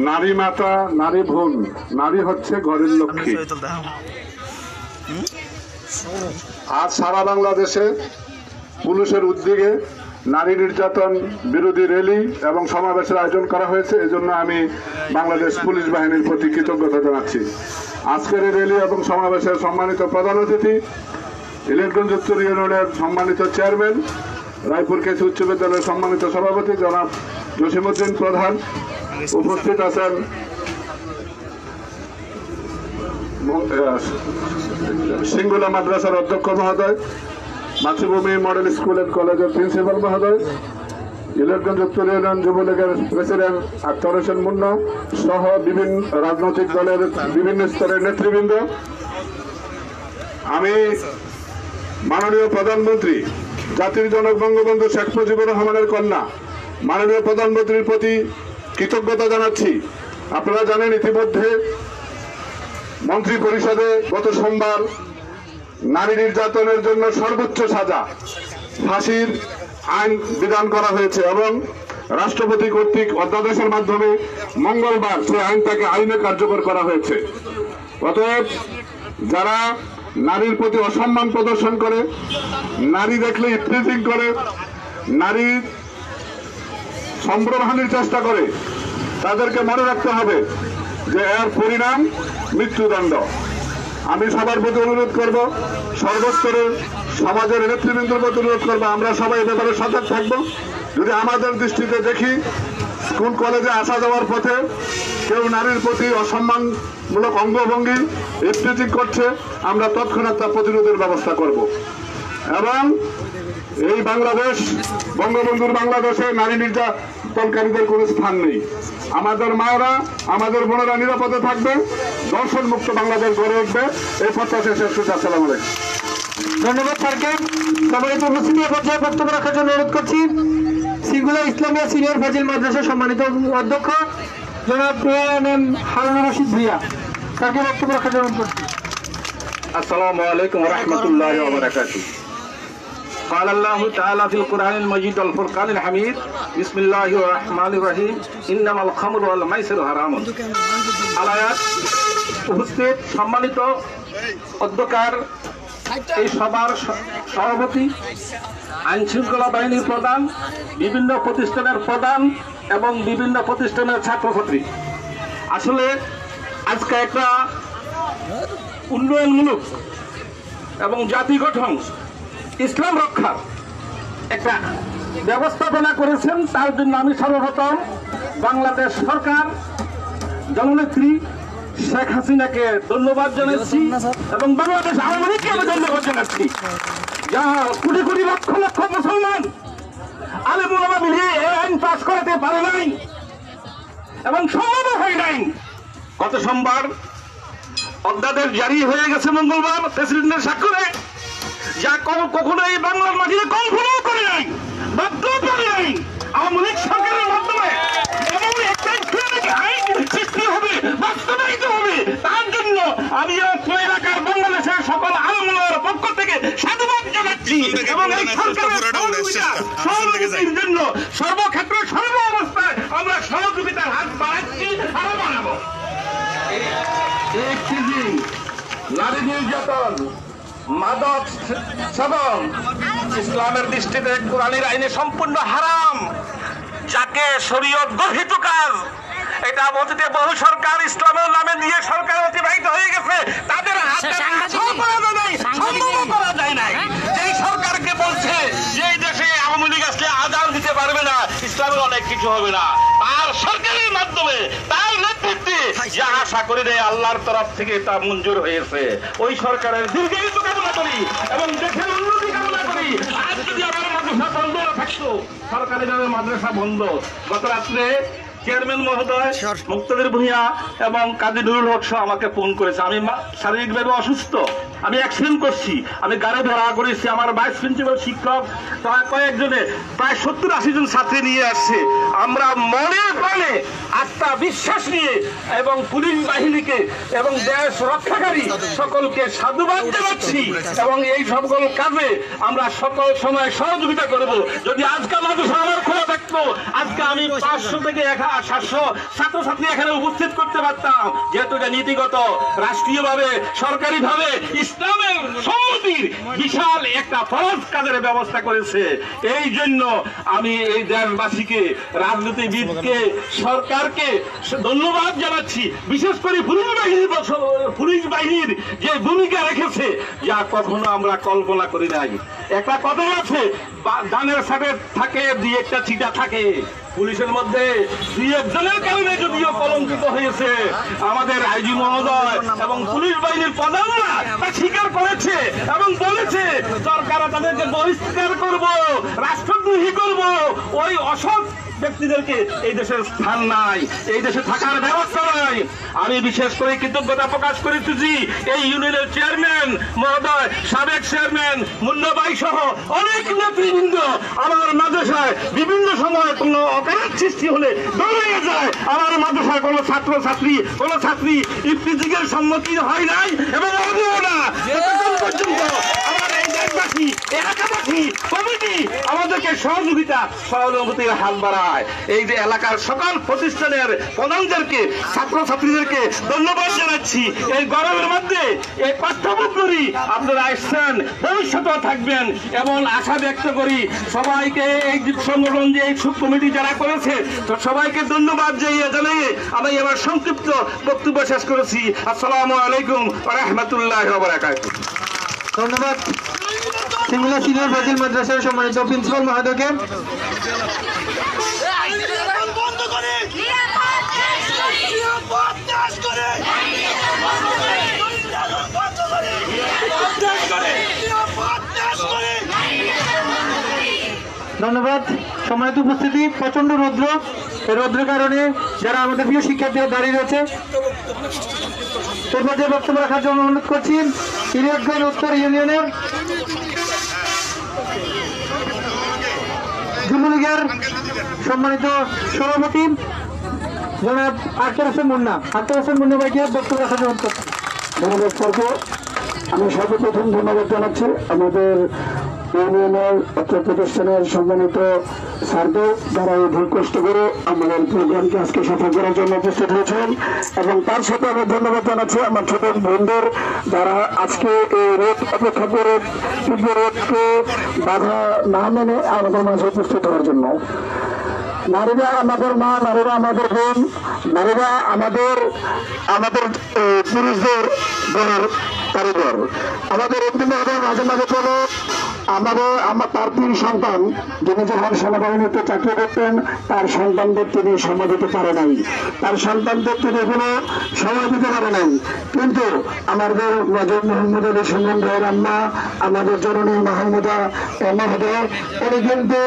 নারী মাতা, নারী বোন, নারী হচ্ছে ঘরের লক্ষ্মী। আজ সারা বাংলাদেশে পুলিশের উদ্যোগে নারী নির্যাতন বিরোধী র্যালি এবং সমাবেশের আয়োজন করা হয়েছে। এজন্য আমি বাংলাদেশ পুলিশ বাহিনীর প্রতি কৃতজ্ঞতা জানাচ্ছি। আজকের এই র্যালি এবং সমাবেশের সম্মানিত প্রধান অতিথি, ইলেকট্রন উত্তর ইউনিয়নের সম্মানিত চেয়ারম্যান, রায়পুর কেসি উচ্চ বিদ্যালয়ের সম্মানিত সভাপতি জনাব জসিমউদ্দিন প্রধান, উপস্থিত আছেন সিঙ্গুলা মাদ্রাসার অধ্যক্ষ মহোদয়, মাতৃভূমি মডেল স্কুল এন্ড কলেজের প্রিন্সিপাল মহোদয়, ইলেকট্রন উত্তর ইউনিয়ন যুবলীগের প্রেসিডেন্ট আক্তার হোসেন মুন্না সহ বিভিন্ন রাজনৈতিক দলের বিভিন্ন স্তরের নেতৃবৃন্দ, আমি মাননীয় প্রধানমন্ত্রী জাতির জনক বঙ্গবন্ধু শেখ মুজিবুর রহমানের কন্যা মাননীয় প্রধানমন্ত্রীর প্রতি কৃতজ্ঞতা জানাচ্ছি। আপনারা জানেন ইতিমধ্যে মন্ত্রী পরিষদে গত সোমবার নারী নির্যাতনের জন্য সর্বোচ্চ সাজা ফাঁসির আইন বিধান করা হয়েছে এবং রাষ্ট্রপতি কর্তৃক অধ্যাদেশের মাধ্যমে মঙ্গলবার সেই আইনটাকে আইনে কার্যকর করা হয়েছে। অতএব যারা নারীর প্রতি অসম্মান প্রদর্শন করে, নারী দেখলে ইফটিজিং করে, নারী সম্ভ্রমহানির চেষ্টা করে, তাদেরকে মনে রাখতে হবে যে এর পরিণাম মৃত্যুদণ্ড। আমি সবার প্রতি অনুরোধ করব, সর্বস্তরের সমাজের নেতৃবৃন্দের প্রতি অনুরোধ করবো, আমরা সবাই এ ব্যাপারে সজাগ থাকবো। যদি আমাদের দৃষ্টিতে দেখি স্কুল কলেজে আসা যাওয়ার পথে কেউ নারীর প্রতি অসম্মানমূলক অঙ্গভঙ্গি ইফটিজিং করছে, আমরা তৎক্ষণাৎ তা প্রতিরোধের ব্যবস্থা করব। এবং এই বাংলাদেশ, বঙ্গবন্ধুর বাংলাদেশে নারী নির্যাতনকারীদের কোনো স্থান নেই। আমাদের মায়েরা, আমাদের বোনেরা নিরাপদে থাকবে, ধর্ষণ মুক্ত বাংলাদেশ গড়ে উঠবে, এই প্রত্যাশা শেষ করছি। আসসালামু আলাইকুম। ধন্যবাদ স্যারকে। সম্মানিত উপস্থিতি পর্যায়ে বক্তব্য রাখার জন্য অনুরোধ করছি সিঙ্গুলা ইসলামিয়া সিনিয়র ফাজিল মাদ্রাসার সম্মানিত অধ্যক্ষ জনাব এএনএম হারুন রশিদ ভুইয়া, তাকে বক্তব্য রাখার জন্য অনুরোধ করছি। আসসালামু আলাইকুম ওয়া রাহমাতুল্লাহি ওয়া বারাকাতুহু। قال الله تعالى في القرآن المجيد والفرقان الحميد بسم الله الرحمن الرحيم إنما الخمر والميسر حرام। আলায়াত উপস্থিত সম্মানিত অধ্যক্ষার, এই সভার সভাপতি, আইন শৃঙ্খলা বাহিনীর প্রধান, বিভিন্ন প্রতিষ্ঠানের প্রধান এবং বিভিন্ন প্রতিষ্ঠানের ছাত্রছাত্রী, আসলে আজকে একটা উন্নয়নমূলক এবং জাতি গঠন, ইসলাম রক্ষার একটা ব্যবস্থাপনা করেছেন। তার জন্য আমি সর্বপ্রথম বাংলাদেশ সরকার জননেত্রী শেখ হাসিনাকে ধন্যবাদ জানাচ্ছি এবং বাংলাদেশ আওয়ামী লীগকে আমি ধন্যবাদ জানাচ্ছি। যা কোটি কোটি লক্ষ লক্ষ মুসলমান আলেম ওলামা মিলিয়ে এই আইন পাস করাতে পারে নাই এবং সম্ভব হয় নাই। গত সোমবার অধ্যাদেশ জারি হয়ে গেছে মঙ্গলবার প্রেসিডেন্টের স্বাক্ষরে, যা কখনো এই বাংলার মাটিতে কল্পনাও করে নাই, বাধ্যও করে নাই। আওয়ামী লীগ সরকারের মাধ্যমে এমন একটা ইসলামিক আইন সৃষ্টি হবে, বাস্তবায়িত হবে, তার জন্য আমি এলাকার বাংলাদেশের সকল আলেমের পক্ষ থেকে সাধুবাদ জানাচ্ছি এবং এই সরকারের সহযোগিতার জন্য সর্বক্ষেত্রে সর্ব অবস্থায় আমরা সহযোগিতার হাত বাড়াচ্ছি, আরো বাড়াবো। নারী নির্যাতন, মাদক সেবন ইসলামের দৃষ্টিতে কোরআনের আইনে সম্পূর্ণ হারাম, যাকে শরীয়ত গর্হিত কাজ। এটা বলতে বহু সরকার ইসলামের নামে নিয়ে সরকার অতিবাহিত হয়ে গেছে, তাদের হাতে করা যায় নাই। যেই সরকারকে বলছে যে এই দেশে আওয়ামী লীগ আসলে আজান দিতে পারবে না, ইসলামের অনেক কিছু হবে না, তার সরকারের মাধ্যমে তার নেতৃত্বে যা আশা করি রে আল্লাহর তরফ থেকে তা মঞ্জুর হয়েছে। ওই সরকারের দীর্ঘায়িত্ব কামনা করি এবং দেশের উন্নতি কামনা করি। আজ যদি আমার মাদ্রাসা বন্ধ থাকতো, সরকারি ভাবে মাদ্রাসা বন্ধ। গত রাত্রে চেয়ারম্যান মহোদয় মুক্তাদির ভূঁইয়া এবং কাজী নুরুল হক সহ আমাকে ফোন করেছে। আমি শারীরিকভাবে অসুস্থ, আমি অ্যাক্সিডেন্ট করছি, আমি গাড়ি ধরা করেছি। আমার ভাইস প্রিন্সিপাল শিক্ষক কয়েকজনে প্রায় 70-80 জন ছাত্রী নিয়ে আসছে। আমরা মনে প্রাণে আস্থা বিশ্বাস নিয়ে এবং পুলিশ বাহিনীকে এবং দেশ রক্ষাকারী সকলকে সাধুবাদ জানাচ্ছি এবং এই সকল কাজে আমরা সকল সময় সহযোগিতা করব। যদি আজকে মাদ্রাসা আমার খোলা থাকতো, আজকে আমি 500 থেকে 700 ছাত্রছাত্রী এখানে উপস্থিত করতে পারতাম। যেহেতু এটা নীতিগত, রাষ্ট্রীয়ভাবে, সরকারিভাবে ইসলামের সম্মতির বিশাল একটা ফরজ কাজের ব্যবস্থা করেছে। এই জন্য আমি এই দেশবাসীকে, রাজনীতিবিদকে, সরকারকে ধন্যবাদ জানাচ্ছি। বিশেষ করে পুলিশ বাহিনীর যে ভূমিকা রেখেছে, যা কখনো আমরা কল্পনা করি নাই। একটা কথা আছে, ধানের সাথে থাকে 2-1টা চিটা থাকে। পুলিশের মধ্যে 2-1জনের কারণে যদিও কলঙ্কিত হয়েছে, আমাদের আইজি মহোদয় এবং পুলিশ বাহিনীর প্রধানরা তা স্বীকার করেছে এবং বলেছে সরকার তাদেরকে বহিষ্কার করব, রাষ্ট্রদ্রোহী করব। ওই অসৎ ব্যক্তিদেরকে এই দেশের স্থান নাই, এই দেশে থাকার ব্যবস্থা নাই। আমি বিশেষ করে কৃতজ্ঞতা প্রকাশ করেছি এই ইউনিয়নের চেয়ারম্যান মহোদয়, সাবেক চেয়ারম্যান মুন্নাবাই সহ অনেক নেতৃবৃন্দ আমার মাদ্রাসায় বিভিন্ন সময় কোনো অপরাধ সৃষ্টি হলে দৌড়ে যায়। আমার মাদ্রাসায় কোনো ছাত্রী ইফতিজিকের সম্মুখীন হয় নাই এবং হবেও না যতক্ষণ পর্যন্ত আমার এই দেশবাসী, এলাকাবাসী, কমিটি আমাদেরকে সহযোগিতার হাত বাড়ায়। এই যে এলাকার সকল প্রতিষ্ঠানের প্রধানদেরকে, ছাত্রছাত্রীদেরকে ধন্যবাদ জানাচ্ছি। এই গরমের মধ্যে এই কর্তব্য করি আপনারা আসছেন, ভবিষ্যতেও থাকবেন এমন আশা ব্যক্ত করি। সবাইকে এই সংগঠন যে এই সুব কমিটি যারা করেছে, তো সবাইকে ধন্যবাদ জানিয়ে আমি আমার সংক্ষিপ্ত বক্তব্য শেষ করেছি। আসসালামু আলাইকুম ওয়া রাহমাতুল্লাহি ওয়া বারাকাতুহু। ধন্যবাদ সিঙ্গুলা সিনিয়র ফাজিল মাদ্রাসার সম্মানিত প্রিন্সিপাল মহোদয়কে। ধন্যবাদ। সম্মানিত উপস্থিতি, প্রচন্ড রৌদ্র, এই রৌদ্রের কারণে যারা আমাদের প্রিয় শিক্ষার্থীরা দাঁড়িয়ে রয়েছে, তোর মধ্যে বক্তব্য রাখার জন্য অনুরোধ করছি ইলিয়াসগঞ্জ উত্তর ইউনিয়নের যুবলীগের সম্মানিত সভাপতি জনাব আখতার হোসেন মুন্না ভাইকে বক্তব্য রাখার জন্য অনুরোধ করছি। ধন্যবাদ স্যারকে। আমি সর্বপ্রথম ধন্যবাদ জানাচ্ছি আমাদের ইউনিয়নের অত্র প্রতিষ্ঠানের সম্মানিত স্যারদের, যারা এই ভুল কষ্ট করে আমাদের প্রোগ্রামকে আজকে সফল করার জন্য উপস্থিত হয়েছেন। এবং তার সাথে আমি ধন্যবাদ জানাচ্ছি আমার ছোট বোনদের, যারা আজকে এই রোদ অপেক্ষা করে তীব্র রোদকে বাধা না মেনে আমাদের মাঝে উপস্থিত হওয়ার জন্য। নারীরা আমাদের মা, নারীরা আমাদের বোন, নারীরা আমাদের পুরুষদের ঘরের কারিগর। আমাদের একদিন মাঝে মাঝে কোনো তার 3 সন্তান, যিনি যখন সেনাবাহিনীতে চাকরি করতেন, তার সন্তানদের তিনি সময় দিতে পারে নাই, তার সন্তানদের তিনি কোনো সময় দিতে পারে নাই। কিন্তু আমাদের নজর মোহাম্মদ আলী সুমন ভাইয়ের আম্মা, আমাদের জননী মাহমুদা মহোদয়, উনি কিন্তু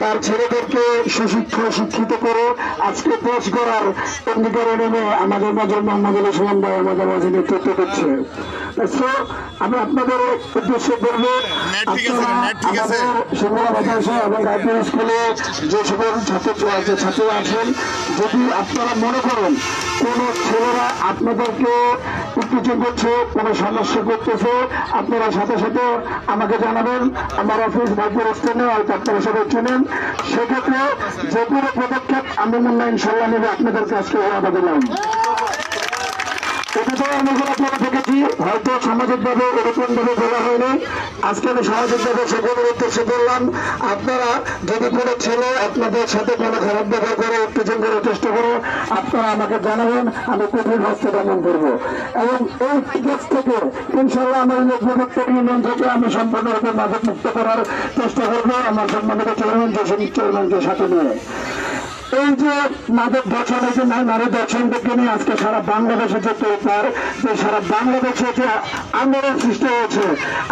তার ছেলেদেরকে শিক্ষিত করে আজকে দেশ গড়ার অঙ্গীকারে নেমে আমাদের নজর মোহাম্মদ আলী সুমন ভাই আমাদের মাঝে নেতৃত্ব দিচ্ছে। আমি আপনাদের উদ্দেশ্যে বলবো, সিঙ্গুলা মাদ্রাসা এবং রাজধানী স্কুলে যে সকল ছাত্রী আছেন, যদি আপনারা মনে করেন কোন ছেলেরা আপনাদেরকে উত্তেজন করছে, কোনো সমস্যা করতেছে, আপনারা সাথে সাথে আমাকে জানাবেন। আমার অফিস ভাগ্যের স্থানে হয়তো আপনারা সবাই চেনেন। সেক্ষেত্রে যে কোনো পদক্ষেপ আমি মনে হয় ইনশাল্লাহ নেবে আপনাদের কাছে ওয়াদা দিলাম। এটা আমি আপনারা দেখেছি, হয়তো সামাজিকভাবে এরকম ভাবে বলা হয়নি, আজকে আমি সামাজিকভাবে সকলের উদ্দেশ্যে বললাম। আপনারা যদি কোনো ছেলে আপনাদের সাথে কোনো খারাপ ব্যবহার করে, উত্তেজন করার চেষ্টা করে, আপনারা আমাকে জানাবেন, আমি কঠিন হস্তে দমন করবো। এবং এই কেস থেকে ইনশাল্লাহ আমার ইউনিয়ন থেকে আমি সম্পূর্ণরূপে মাদক মুক্ত করার চেষ্টা করবো, আমার সম্মানিত চেয়ারম্যানকে সাথে নিয়ে। এই যে মাদক দর্শন, এই যে নারী দর্শনদেরকে নিয়ে আজকে সারা বাংলাদেশে যে তোলপার, যে সারা বাংলাদেশে যে আন্দোলন সৃষ্টি হয়েছে,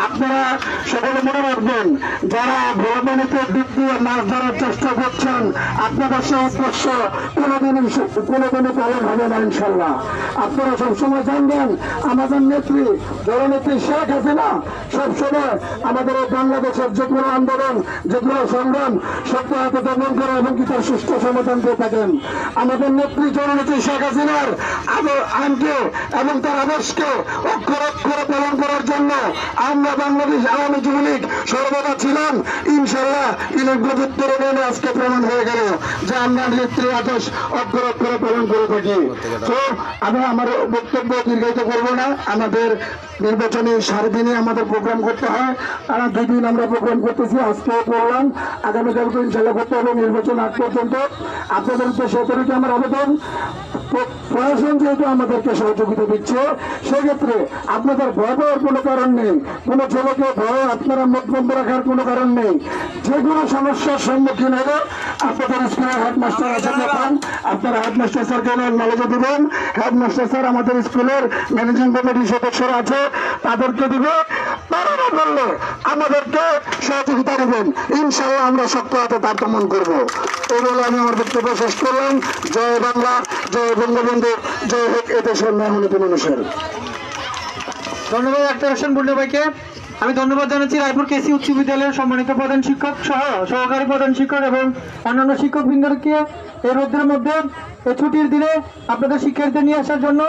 আপনারা সকলে মনে রাখবেন, যারা ভোলাপানিতে দিক দিয়ে মাছ ধরার চেষ্টা করছেন, আপনাদের সে উদ্দেশ্য কোনোদিনই পালন হবে না ইনশাল্লাহ। আপনারা সবসময় জানবেন আমাদের নেত্রী জননেত্রী শেখ হাসিনা সবসময় আমাদের এই বাংলাদেশের যে কোনো আন্দোলন, যে কোনো সংগ্রাম সত্য হাতে দমন করে এবং কি তার সুষ্ঠু সমাধান দিয়ে থাকেন। আমাদের নেত্রী জননেত্রী শেখ হাসিনার আইনকে এবং তার আদর্শকে অক্ষর অক্ষরে পালন করার জন্য আমরা বাংলাদেশ আওয়ামী যুবলীগ সর্বদা ছিলাম। ইনশাল্লাহ ইলেকট্রোনে আজকে প্রমাণ হয়ে গেল যে আমরা নেত্রী আদর্শ অক্ষর অক্ষরে পালন করে থাকি। তো আমি আমার বক্তব্য দীর্ঘায়িত করবো না। আমাদের নির্বাচনী 4 দিনে আমাদের প্রোগ্রাম করতে হয়, তারা 2 দিন আমরা প্রোগ্রাম করতেছি, আজকেও করলাম, আগামীকালকে ইনশাল্লাহ করতে হবে নির্বাচন আগ পর্যন্ত। আপনাদের উদ্দেশ্যে এতটুকু আমার আবেদন, প্রশাসন যেহেতু আমাদেরকে সহযোগিতা দিচ্ছে, সেক্ষেত্রে আপনাদের ভয় পাওয়ার কোনো কারণ নেই, কোনো ছেলেকে ভয় আপনারা মন্তব্য রাখার কোনো কারণ নেই। যে কোনো সমস্যার সম্মুখীন হলে আপনাদের স্কুলের হেডমাস্টার আছেন, আপনারা হেডমাস্টার স্যারকে নলেজে দেবেন। হেডমাস্টার স্যার আমাদের স্কুলের ম্যানেজিং কমিটির সদস্যরা আছে, তাদেরকে দিবে, তারা না বললে আমাদেরকে সহযোগিতা দেবেন। ইনশাআল্লাহ আমরা শক্ত হাতে তার দমন করবো। এই বলে আমি আমার বক্তব্য শেষ করলাম। জয় বাংলা, জয় বঙ্গবন্ধু, জয় হোক এদেশের মেহনতি মানুষের। ধন্যবাদ আক্তার হোসেন বুল্লু ভাইকে। আমি ধন্যবাদ জানাচ্ছি রায়পুর কেসি উচ্চ বিদ্যালয়ের সম্মানিত প্রধান শিক্ষক সহ সহকারী প্রধান শিক্ষক এবং অন্যান্য শিক্ষকবৃন্দকে এই রোদ্রের মধ্যে এই ছুটির দিনে আপনাদের শিক্ষার্থীদের নিয়ে আসার জন্য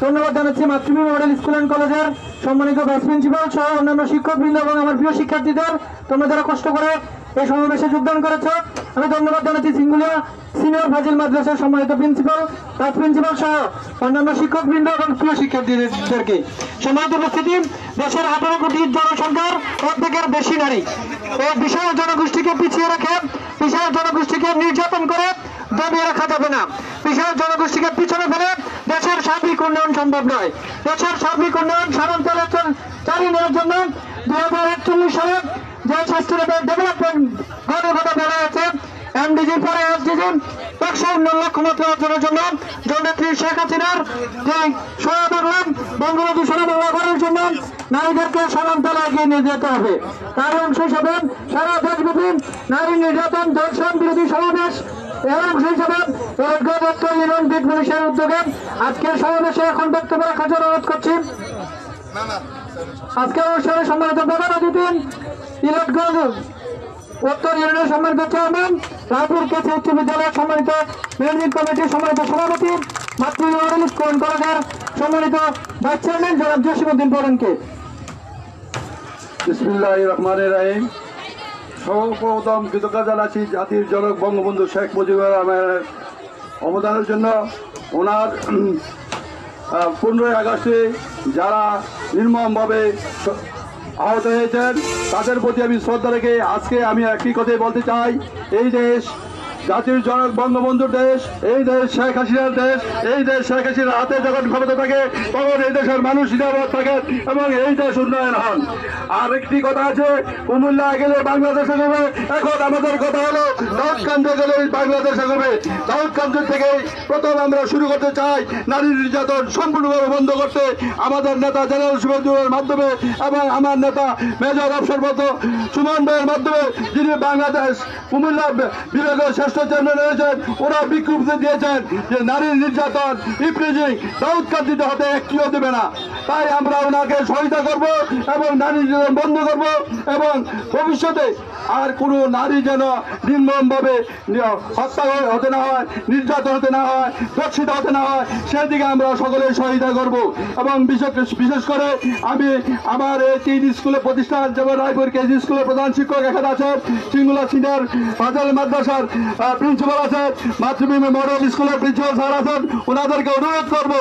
ধন্যবাদ জানাচ্ছি মাতৃভূমি মডেল স্কুল অ্যান্ড কলেজের সম্মানিত ভাইস প্রিন্সিপাল সহ অন্যান্য শিক্ষকবৃন্দ এবং আমার প্রিয় শিক্ষার্থীদের, তোমরা যারা কষ্ট করে এই সমাবেশে যোগদান করেছ। আমি ধন্যবাদ জানাচ্ছি সিঙ্গুলিয়া সিনিয়র ফাজিল মাদ্রাসার সম্মানিত প্রিন্সিপাল, ভাইস প্রিন্সিপাল সহ অন্যান্য শিক্ষকবৃন্দ এবং প্রিয় শিক্ষার্থীদেরকে। সম্মানিত উপস্থিতি, দেশের 18 কোটি জনসংখ্যার অর্ধেকের বেশি নারী। এই বিশাল জনগোষ্ঠীকে পিছিয়ে রেখে, বিশাল জনগোষ্ঠীকে নির্যাতন করে দমিয়ে রাখা যাবে না। বিশাল জনগোষ্ঠীকে পিছনে ফেলে দেশের সার্বিক উন্নয়ন সম্ভব নয়। দেশের সার্বিক উন্নয়ন সামন্তলে চালিয়ে নেওয়ার জন্য 2041 সালে যে সাস্টেনেবল ডেভেলপমেন্ট গোলের কথা বলা হয়েছে, এমডিজি পরে এসডিজি 109 লক্ষ্যমাত্রা অর্জনের জন্য জননেত্রী শেখ হাসিনার যে সোয়া বাংলা বঙ্গবন্ধু সোনা বাংলা করার জন্য নারীদেরকে সমান্তরালে এগিয়ে নিয়ে যেতে হবে। তার অংশ হিসাবে সারা দেশব্যাপী নারী নির্যাতন ধর্ষণ বিরোধী সমাবেশ এবং সেই হিসাবে ইউনিয়ন বিট পুলিশের উদ্যোগে আজকের সমাবেশে এখন বক্তব্য রাখার জন্য অনুরোধ করছি। আজকের অনুষ্ঠানে সম্মানিত প্রধান অতিথি ইলেটগঞ্জ উত্তর ইউনিয়নের সম্মানিত চেয়ারম্যান, রায়পুর কেসি উচ্চ বিদ্যালয়ের সম্মানিত ম্যানেজিং কমিটির সম্মানিত সভাপতি, মাতৃভূমি মডেল স্কুল অ্যান্ড কলেজের সম্মানিত ভাইস চেয়ারম্যান জনাব জসিমউদ্দিন পরেনকে। বিসমিল্লাহির রহমানির রহিম। সর্বপ্রথম কৃতজ্ঞতা জানাচ্ছি জাতির জনক বঙ্গবন্ধু শেখ মুজিবুর রহমানের অবদানের জন্য। ওনার 15ই আগস্টে যারা নির্মমভাবে আহত হয়েছেন তাদের প্রতি আমি শ্রদ্ধা রেখে আজকে আমি একটি কথাই বলতে চাই, এই দেশ জাতির জনক বঙ্গবন্ধুর দেশ, এই দেশ শেখ হাসিনার দেশ। এই দেশ শেখ হাসিনার হাতে যখন ক্ষমতা থাকে তখন এই দেশের মানুষ নিরাপদ থাকেন এবং এই দেশ উন্নয়ন হন। আর একটি কথা আছে, কুমিল্লা গেলে বাংলাদেশে যাবে, এখন আমাদের কথা হলো দাউদকান্দি গেলে বাংলাদেশে যাবে। দাউদকান্দি থেকে প্রথম আমরা শুরু করতে চাই নারী নির্যাতন সম্পূর্ণভাবে বন্ধ করতে। আমাদের নেতা জেনারেল সুবেন্দুরের মাধ্যমে এবং আমার নেতা মেজর অফিসার মতো সুমন ভাইয়ের মাধ্যমে, যিনি বাংলাদেশ কুমিল্লা বিভাগের শ্রেষ্ঠ চেয়ারম্যান রয়েছেন, ওরা বিজ্ঞপ্তি দিয়েছেন যে নারী নির্যাতন ইফটিজিং দাউদকান্দিতে হতে একটিও দেবে না। তাই আমরা ওনাকে সহায়তা করব এবং নারী নির্যাতন বন্ধ করব এবং ভবিষ্যতে আর কোনো নারী যেন নির্মমভাবে হত্যা হতে না হয়, নির্যাতন হতে না হয়, ধর্ষিত হতে না হয়, সেদিকে আমরা সকলে সহায়তা করব। এবং বিশেষ করে আমি আমার এই 3 স্কুলের প্রতিষ্ঠান, যেমন রায়পুর কেজি স্কুলের প্রধান শিক্ষক এখানে আছেন, সিঙ্গুলা সিনিয়র ফাজিল মাদ্রাসার প্রিন্সিপাল আছেন, মাতৃভূমি মডেল স্কুলের প্রিন্সিপাল স্যার আছেন, ওনাদেরকে অনুরোধ করব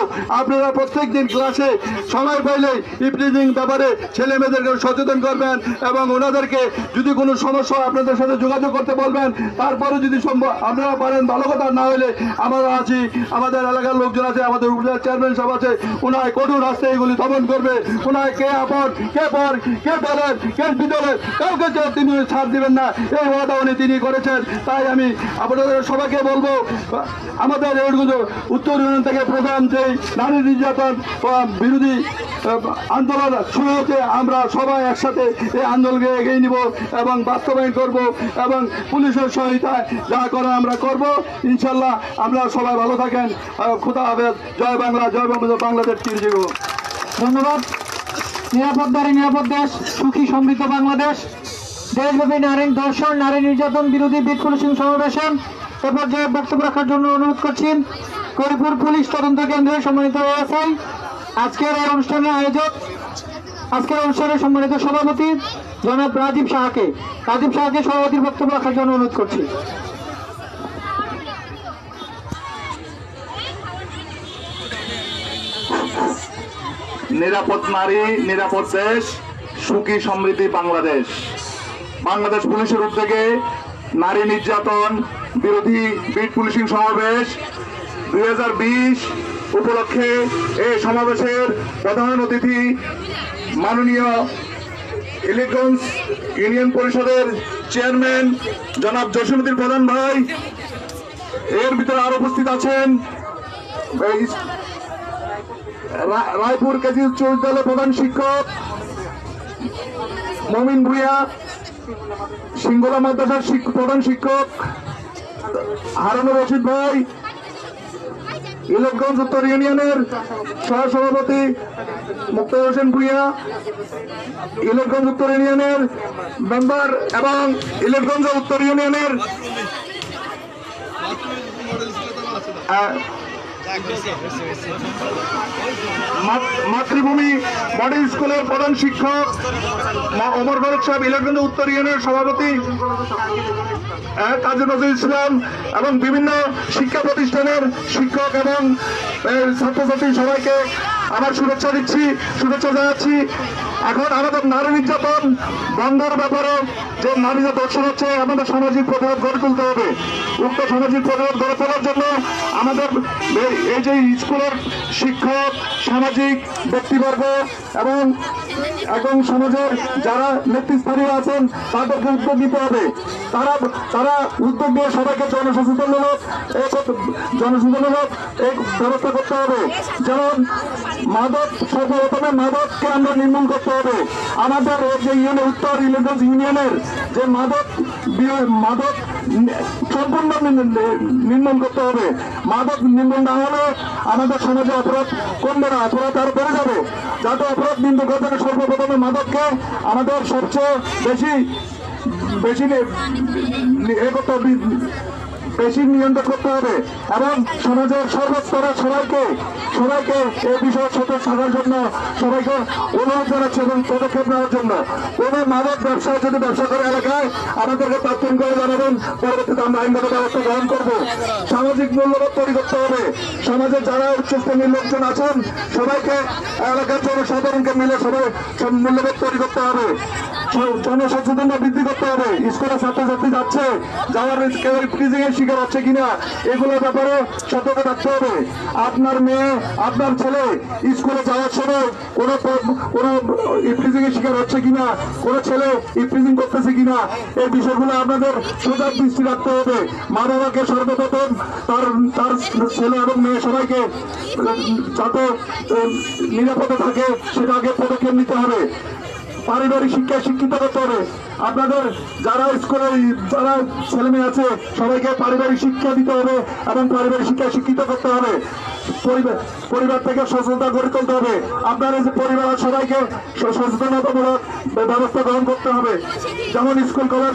আপনারা প্রত্যেক দিন ক্লাসে সময় পাইলে ইফটিজিং ব্যাপারে ছেলে মেয়েদেরকে সচেতন করবেন এবং ওনাদেরকে যদি কোনো সমস্যা আপনাদের সাথে যোগাযোগ করতে বলবেন। তারপরে যদি সম্ভব আপনারা পারেন ভালো কথা, না হলে আমরা আছি, আমাদের এলাকার লোকজন আছে, আমাদের উপজেলা চেয়ারম্যান সাহেব আছে, ওনার কঠোর রাস্তায় এগুলি দমন করবে। ওনার কে আপন কে পর কে দলের কে বিদলের কাউকে তিনি ছাড় দিবেন না, এই ওয়াদা তিনি করেছেন। তাই আমি আপনাদের সবাইকে বলবো, আমাদের উত্তর ইউনিয়ন থেকে প্রধান যে নারী নির্যাতন বিরোধী আন্দোলন শুরু হচ্ছে, আমরা সবাই একসাথে এই আন্দোলনকে এগিয়ে নিব এবং বাস্তবায়ন করব এবং পুলিশের সহায়তায় যা করে আমরা করব ইনশাল্লাহ। আমরা সবাই ভালো থাকেন। খোদা হাফেজ। জয় বাংলা, জয় বাংলাদেশ। চিরজীব। ধন্যবাদ। নিরাপদ নারী নিরাপদ দেশ, সুখী সমৃদ্ধ বাংলাদেশ। দেশব্যাপী নারী ধর্ষণ, নারী নির্যাতন বিরোধী বিট পুলিশিং সমাবেশন এ পর্যায়ে বক্তব্য রাখার জন্য অনুরোধ করছি গৌরীপুর পুলিশ তদন্ত কেন্দ্রের সম্মানিত এএসআই, আজকের এই অনুষ্ঠানের আয়োজক, আজকের অনুষ্ঠানের সম্মানিত সভাপতি জনাব রাজীব শাহকে সভাপতির বক্তব্য রাখার জন্য অনুরোধ করছি। নিরাপদ নারী নিরাপদ দেশ, সুখী সমৃদ্ধি বাংলাদেশ। বাংলাদেশ পুলিশের উদ্যোগে নারী নির্যাতন বিরোধী বিট পুলিশিং সমাবেশ 2020 উপলক্ষে এই সমাবেশের প্রধান অতিথি মাননীয় ইলিগঞ্জ ইউনিয়ন পরিষদের চেয়ারম্যান জনাব জসীমউদ্দিন প্রধান ভাই। এর ভিতরে আরো উপস্থিত আছেন রায়পুর কেজি উচ্চ বিদ্যালয়ের প্রধান শিক্ষক মমিন ভুঁইয়া, সিঙ্গলা মাদ্রাসার প্রধান শিক্ষক হারুনুর রশিদ ভাই, ইলেকগঞ্জ উত্তর ইউনিয়নের সহসভাপতি মুক্তার হোসেন ভুঁইয়া, ইলেকগঞ্জ উত্তর ইউনিয়নের মেম্বার এবং ইলেকগঞ্জ উত্তর ইউনিয়নের মাতৃভূমি মডেল স্কুলের প্রধান শিক্ষক ওমর ফারুক সাহেব, ইলেকগঞ্জ উত্তর ইউনিয়নের সভাপতি কাজী নজরুল ইসলাম এবং বিভিন্ন শিক্ষা প্রতিষ্ঠানের শিক্ষক এবং ছাত্রছাত্রী সবাইকে আমার শুভেচ্ছা জানাচ্ছি। এখন আমাদের নারী নির্যাতন বন্ধের ব্যাপারে যে নারী ধর্ষণ হচ্ছে, আমাদের সামাজিক প্রতিরোধ গড়ে তুলতে হবে। উক্ত সামাজিক প্রতিরোধ গড়ে তোলার জন্য আমাদের এই যে স্কুলের শিক্ষক, সামাজিক ব্যক্তিবর্গ এবং সমাজের যারা নেতৃস্থানীয় আছেন তাদেরকে উদ্যোগ নিতে হবে। তারা উদ্যোগ নিয়ে সবাইকে জনসচেতনমূলক এই ব্যবস্থা করতে হবে। যেমন মাদক, সর্বপ্রথমে মাদককে আমরা নির্মূল করতে হবে। আমাদের যে উত্তর ইলেকগঞ্জ ইউনিয়নের যে মাদক সম্পূর্ণ নির্মূল করতে হবে। মাদক নির্মূল না হলে আমাদের সমাজে অপরাধ কমবে না, অপরাধ আরো বেড়ে যাবে। যাতে অপরাধ নির্মূল করতে হবে সর্বপ্রথমে মাদককে আমাদের সবচেয়ে বেশি নিয়ন্ত্রণ করতে হবে এবং সমাজের সর্বস্তরে সবাইকে এই বিষয়ে সচেতন থাকার জন্য সবাইকে অনুরোধ জানাচ্ছে এবং পদক্ষেপ নেওয়ার জন্য। কোনো মাদক ব্যবসায় যদি ব্যবসা করে এলাকায় আমাদেরকে তাৎক্ষণিক করে জানাবেন, পরবর্তীতে আমরা আইনগত ব্যবস্থা গ্রহণ করব। সামাজিক মূল্যবোধ তৈরি করতে হবে। সমাজের যারা উচ্চস্থানীয় লোকজন আছেন সবাইকে, এলাকার জনসাধারণকে মিলে সবাই মূল্যবোধ তৈরি করতে হবে। জনসচেতনতা বৃদ্ধি করতে হবে। স্কুলে ছাত্রছাত্রী যাচ্ছে, যাওয়ার কেউ ফ্রিজিং এর শিকার হচ্ছে কিনা এগুলোর ব্যাপারে সতর্ক থাকতে হবে। আপনার মেয়ে, আপনার ছেলে স্কুলে যাওয়ার সময় কোনো ফ্রিজিং এর শিকার হচ্ছে কিনা, কোনো ছেলে ফ্রিজিং করতেছে কিনা, এই বিষয়গুলো আপনাদের সজাগ দৃষ্টি রাখতে হবে। মা বাবাকে সর্বপ্রথম তার ছেলে এবং মেয়ে সবাইকে যাতে নিরাপদে থাকে সেটা আগে পদক্ষেপ নিতে হবে। পারিবারিক শিক্ষায় শিক্ষিত করতে হবে। আপনাদের যারা স্কুলে যারা ছেলে মেয়ে আছে সবাইকে পারিবারিক শিক্ষা দিতে হবে এবং পারিবারিক শিক্ষায় শিক্ষিত করতে হবে। পরিবার থেকে সচেতনতা গড়ে তুলতে হবে। আপনার এই যে পরিবারের সবাইকে সচেতনতামূলক ব্যবস্থা গ্রহণ করতে হবে। যেমন স্কুল, কলেজ,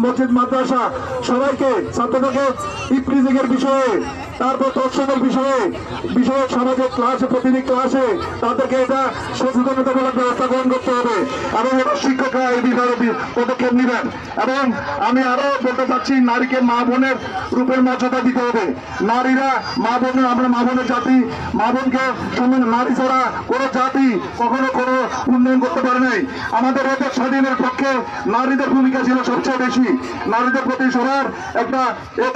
মসজিদ, মাদ্রাসা সবাইকে ছাত্রদেরকে ইফ্রিজিং এর বিষয়ে, তারপর ধর্ষণের বিষয়ে সমাজের ক্লাসে, প্রতিটি ক্লাসে তাদেরকে এটা সচেতনতামূলক ব্যবস্থা গ্রহণ করতে হবে এবং শিক্ষকরা এই বিষয়ে পদক্ষেপ নেবেন। এবং আমি আরো বলতে চাচ্ছি, নারীকে মা বোনের রূপের মর্যাদা দিতে হবে। নারীরা মা বোনের, আমরা মা বোনের জাতি, মা বোনকে নারী ছাড়া কোনো জাতি কখনো কোনো উন্নয়ন করতে পারে নাই। আমাদের এদের স্বাধীনের পক্ষে নারীদের ভূমিকা ছিল সবচেয়ে বেশি। নারীদের প্রতি সবার একটা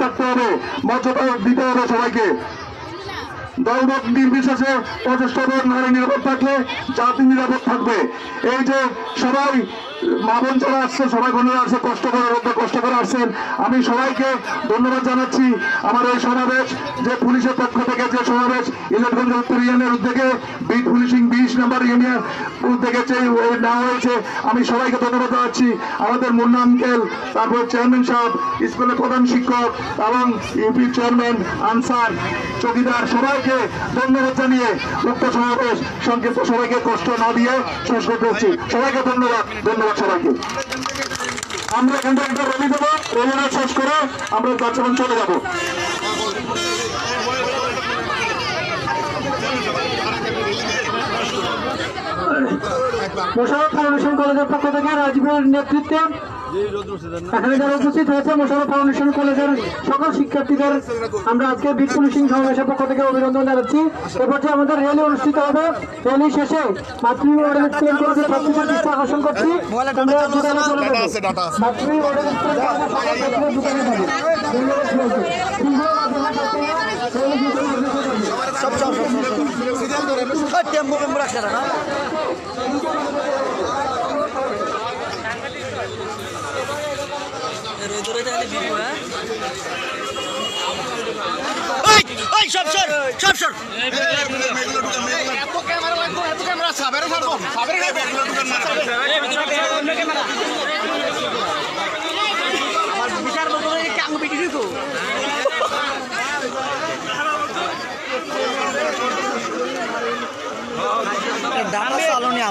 থাকতে হবে, মর্যাদা দিতে হবে সবাইকে। দলমত নির্বিশেষে প্রচেষ্টাবোধ নারী নিরাপদ থাকলে জাতি নিরাপদ থাকবে। এই যে সবাই মা বোন যারা আসছে, সবাই বোনেরা আসছে, কষ্ট করে আসছেন, আমি সবাইকে ধন্যবাদ জানাচ্ছি। আমার এই সমাবেশ যে পুলিশের পক্ষ থেকে যে সমাবেশ ইলেভেন উত্তর ইউনিয়নের উদ্যোগে বিট পুলিশিং 20 নম্বর ইউনিয়ন উদ্যোগে যে নেওয়া হয়েছে, আমি সবাইকে ধন্যবাদ জানাচ্ছি। আমাদের মুন্না আঙ্কেল, তারপর চেয়ারম্যান সাহেব, স্কুলের প্রধান শিক্ষক এবং ইউপি চেয়ারম্যান, আনসার, চৌকিদার, সবাইকে ধন্যবাদ জানিয়ে উক্ত সমাবেশ সংক্ষিপ্ত সবাইকে কষ্ট না দিয়ে শেষ করতে হচ্ছি। সবাইকে ধন্যবাদ সবাইকে। আমরা এখান থেকে একটা র্যালি দেবো, র্যালিটা শেষ করে আমরা বাচ্চাবান চলে যাবো। মোশাররফ ফাউন্ডেশন কলেজের পক্ষ থেকে রাজীবের নেতৃত্বে এখানে যারা উপস্থিত হয়েছে, মোশাররফ ফাউন্ডেশন কলেজের সকল শিক্ষার্থীদের আমরা আজকে বিট পুলিশিং সমাবেশের পক্ষ থেকে অভিনন্দন জানাচ্ছি। এরপর যে আমাদের র্যালি অনুষ্ঠিত হবে, র্যালি শেষে মাতৃ মডেল স্কুল কলেজের ছাত্রীদের দৃষ্টি আকর্ষণ করছি, আমরা দোকানে চলে যাবো। মাতৃ মডেল স্কুল কলেজের ছাত্রীদের দোকানে যাবো।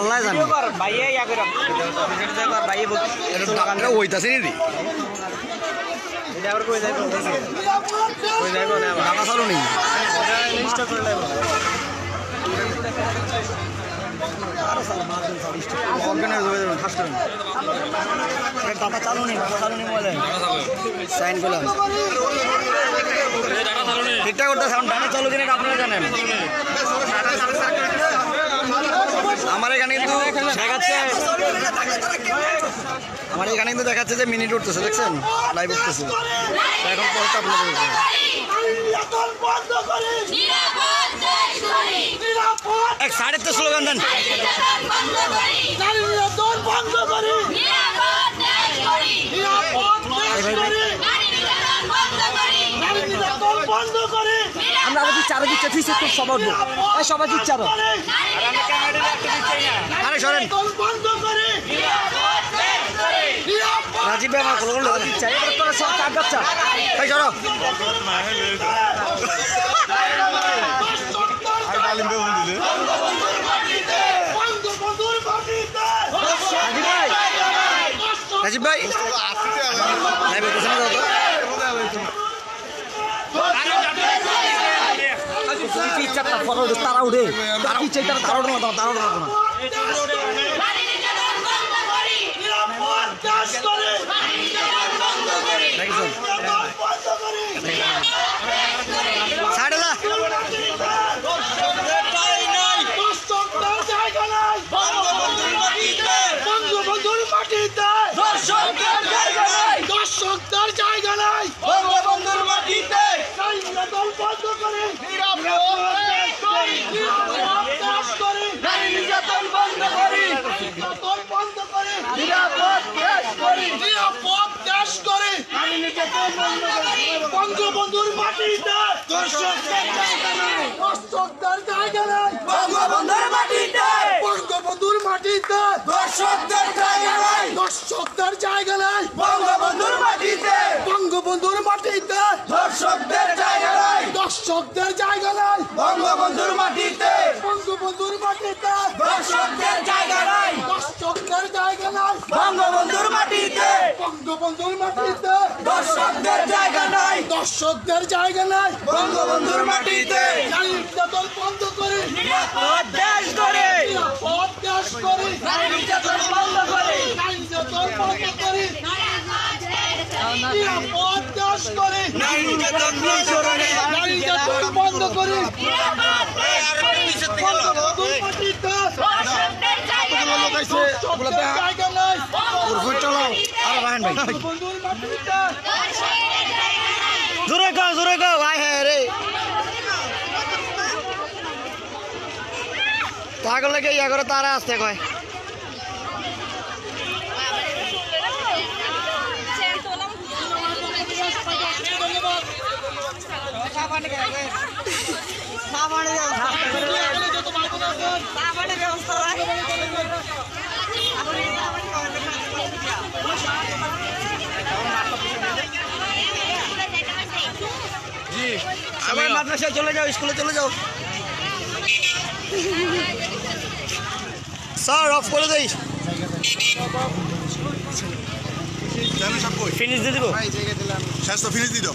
আল্লাহ জানে হইতাছে নি টাকা চালু নেই। টাকা চালু নেই, সাইন করলাম ঠিকঠাক করতেছে। এখন টাকা চালু কিনা আপনারা জানেন। আমার এখানে কিন্তু দেখাচ্ছে, যে মিনিট উঠতেছে, দেখছেন লাইভ উঠতেছে। এখন পরে আপনাদের এক সাড়ে তো স্লোগান দেন। আমরা আরো দিচ্ছি, খুব সবাই সবাই দিচ্ছে আরো। আরে সরেন রাজীব ভাই, আমার কোনো দিচ্ছে তাই সরো। রাজীব ভাই তারা উঠে তারা উঠে না। দর্শকদের জায়গা নাই বঙ্গবন্ধুর মাটিতে, নির্যাতন বন্ধ করি, বঙ্গবন্ধুর মাটিতে দর্শকদের জায়গা নাই, দর্শকদের জায়গা নাই বঙ্গবন্ধুর মাটিতে, বঙ্গবন্ধুর মাটিতে দর্শকদের জায়গা নাই, দর্শকদের জায়গা নাই বঙ্গবন্ধুর মাটিতে, বঙ্গবন্ধুর মাটিতে দর্শকদের জায়গা নাই, দর্শকদের জায়গা নাই বঙ্গবন্ধুর মাটিতে, বঙ্গবন্ধুর মাটিতে দর্শকদের জায়গা নাই, দর্শকদের জায়গা নাই বঙ্গবন্ধুর মাটিতে, বঙ্গবন্ধুর মাটিতে দর্শকদের জায়গা নাই, দর্শকদের জায়গা নাই বঙ্গবন্ধুর মাটিতে, নির্যাতন বন্ধ করে নিরাপদ দেশ গড়ে, নিরাপদ দেশ গড়ে, নির্যাতন বন্ধ নিরাপদ দেশ করি, নারী নির্যাতন বন্ধ করি, জোরে গাও ভাই। হ্যাঁ রে পাগল লাগে ইয়া করে তারা আসতে কয়। সবাই মাদ্রাসায় চলে যাও, স্কুলে চলে যাও। স্যার অফ করে দেই, সব কই ফিনিশ দিয়ে দিব। শেষ তো ফিনিশ দিত।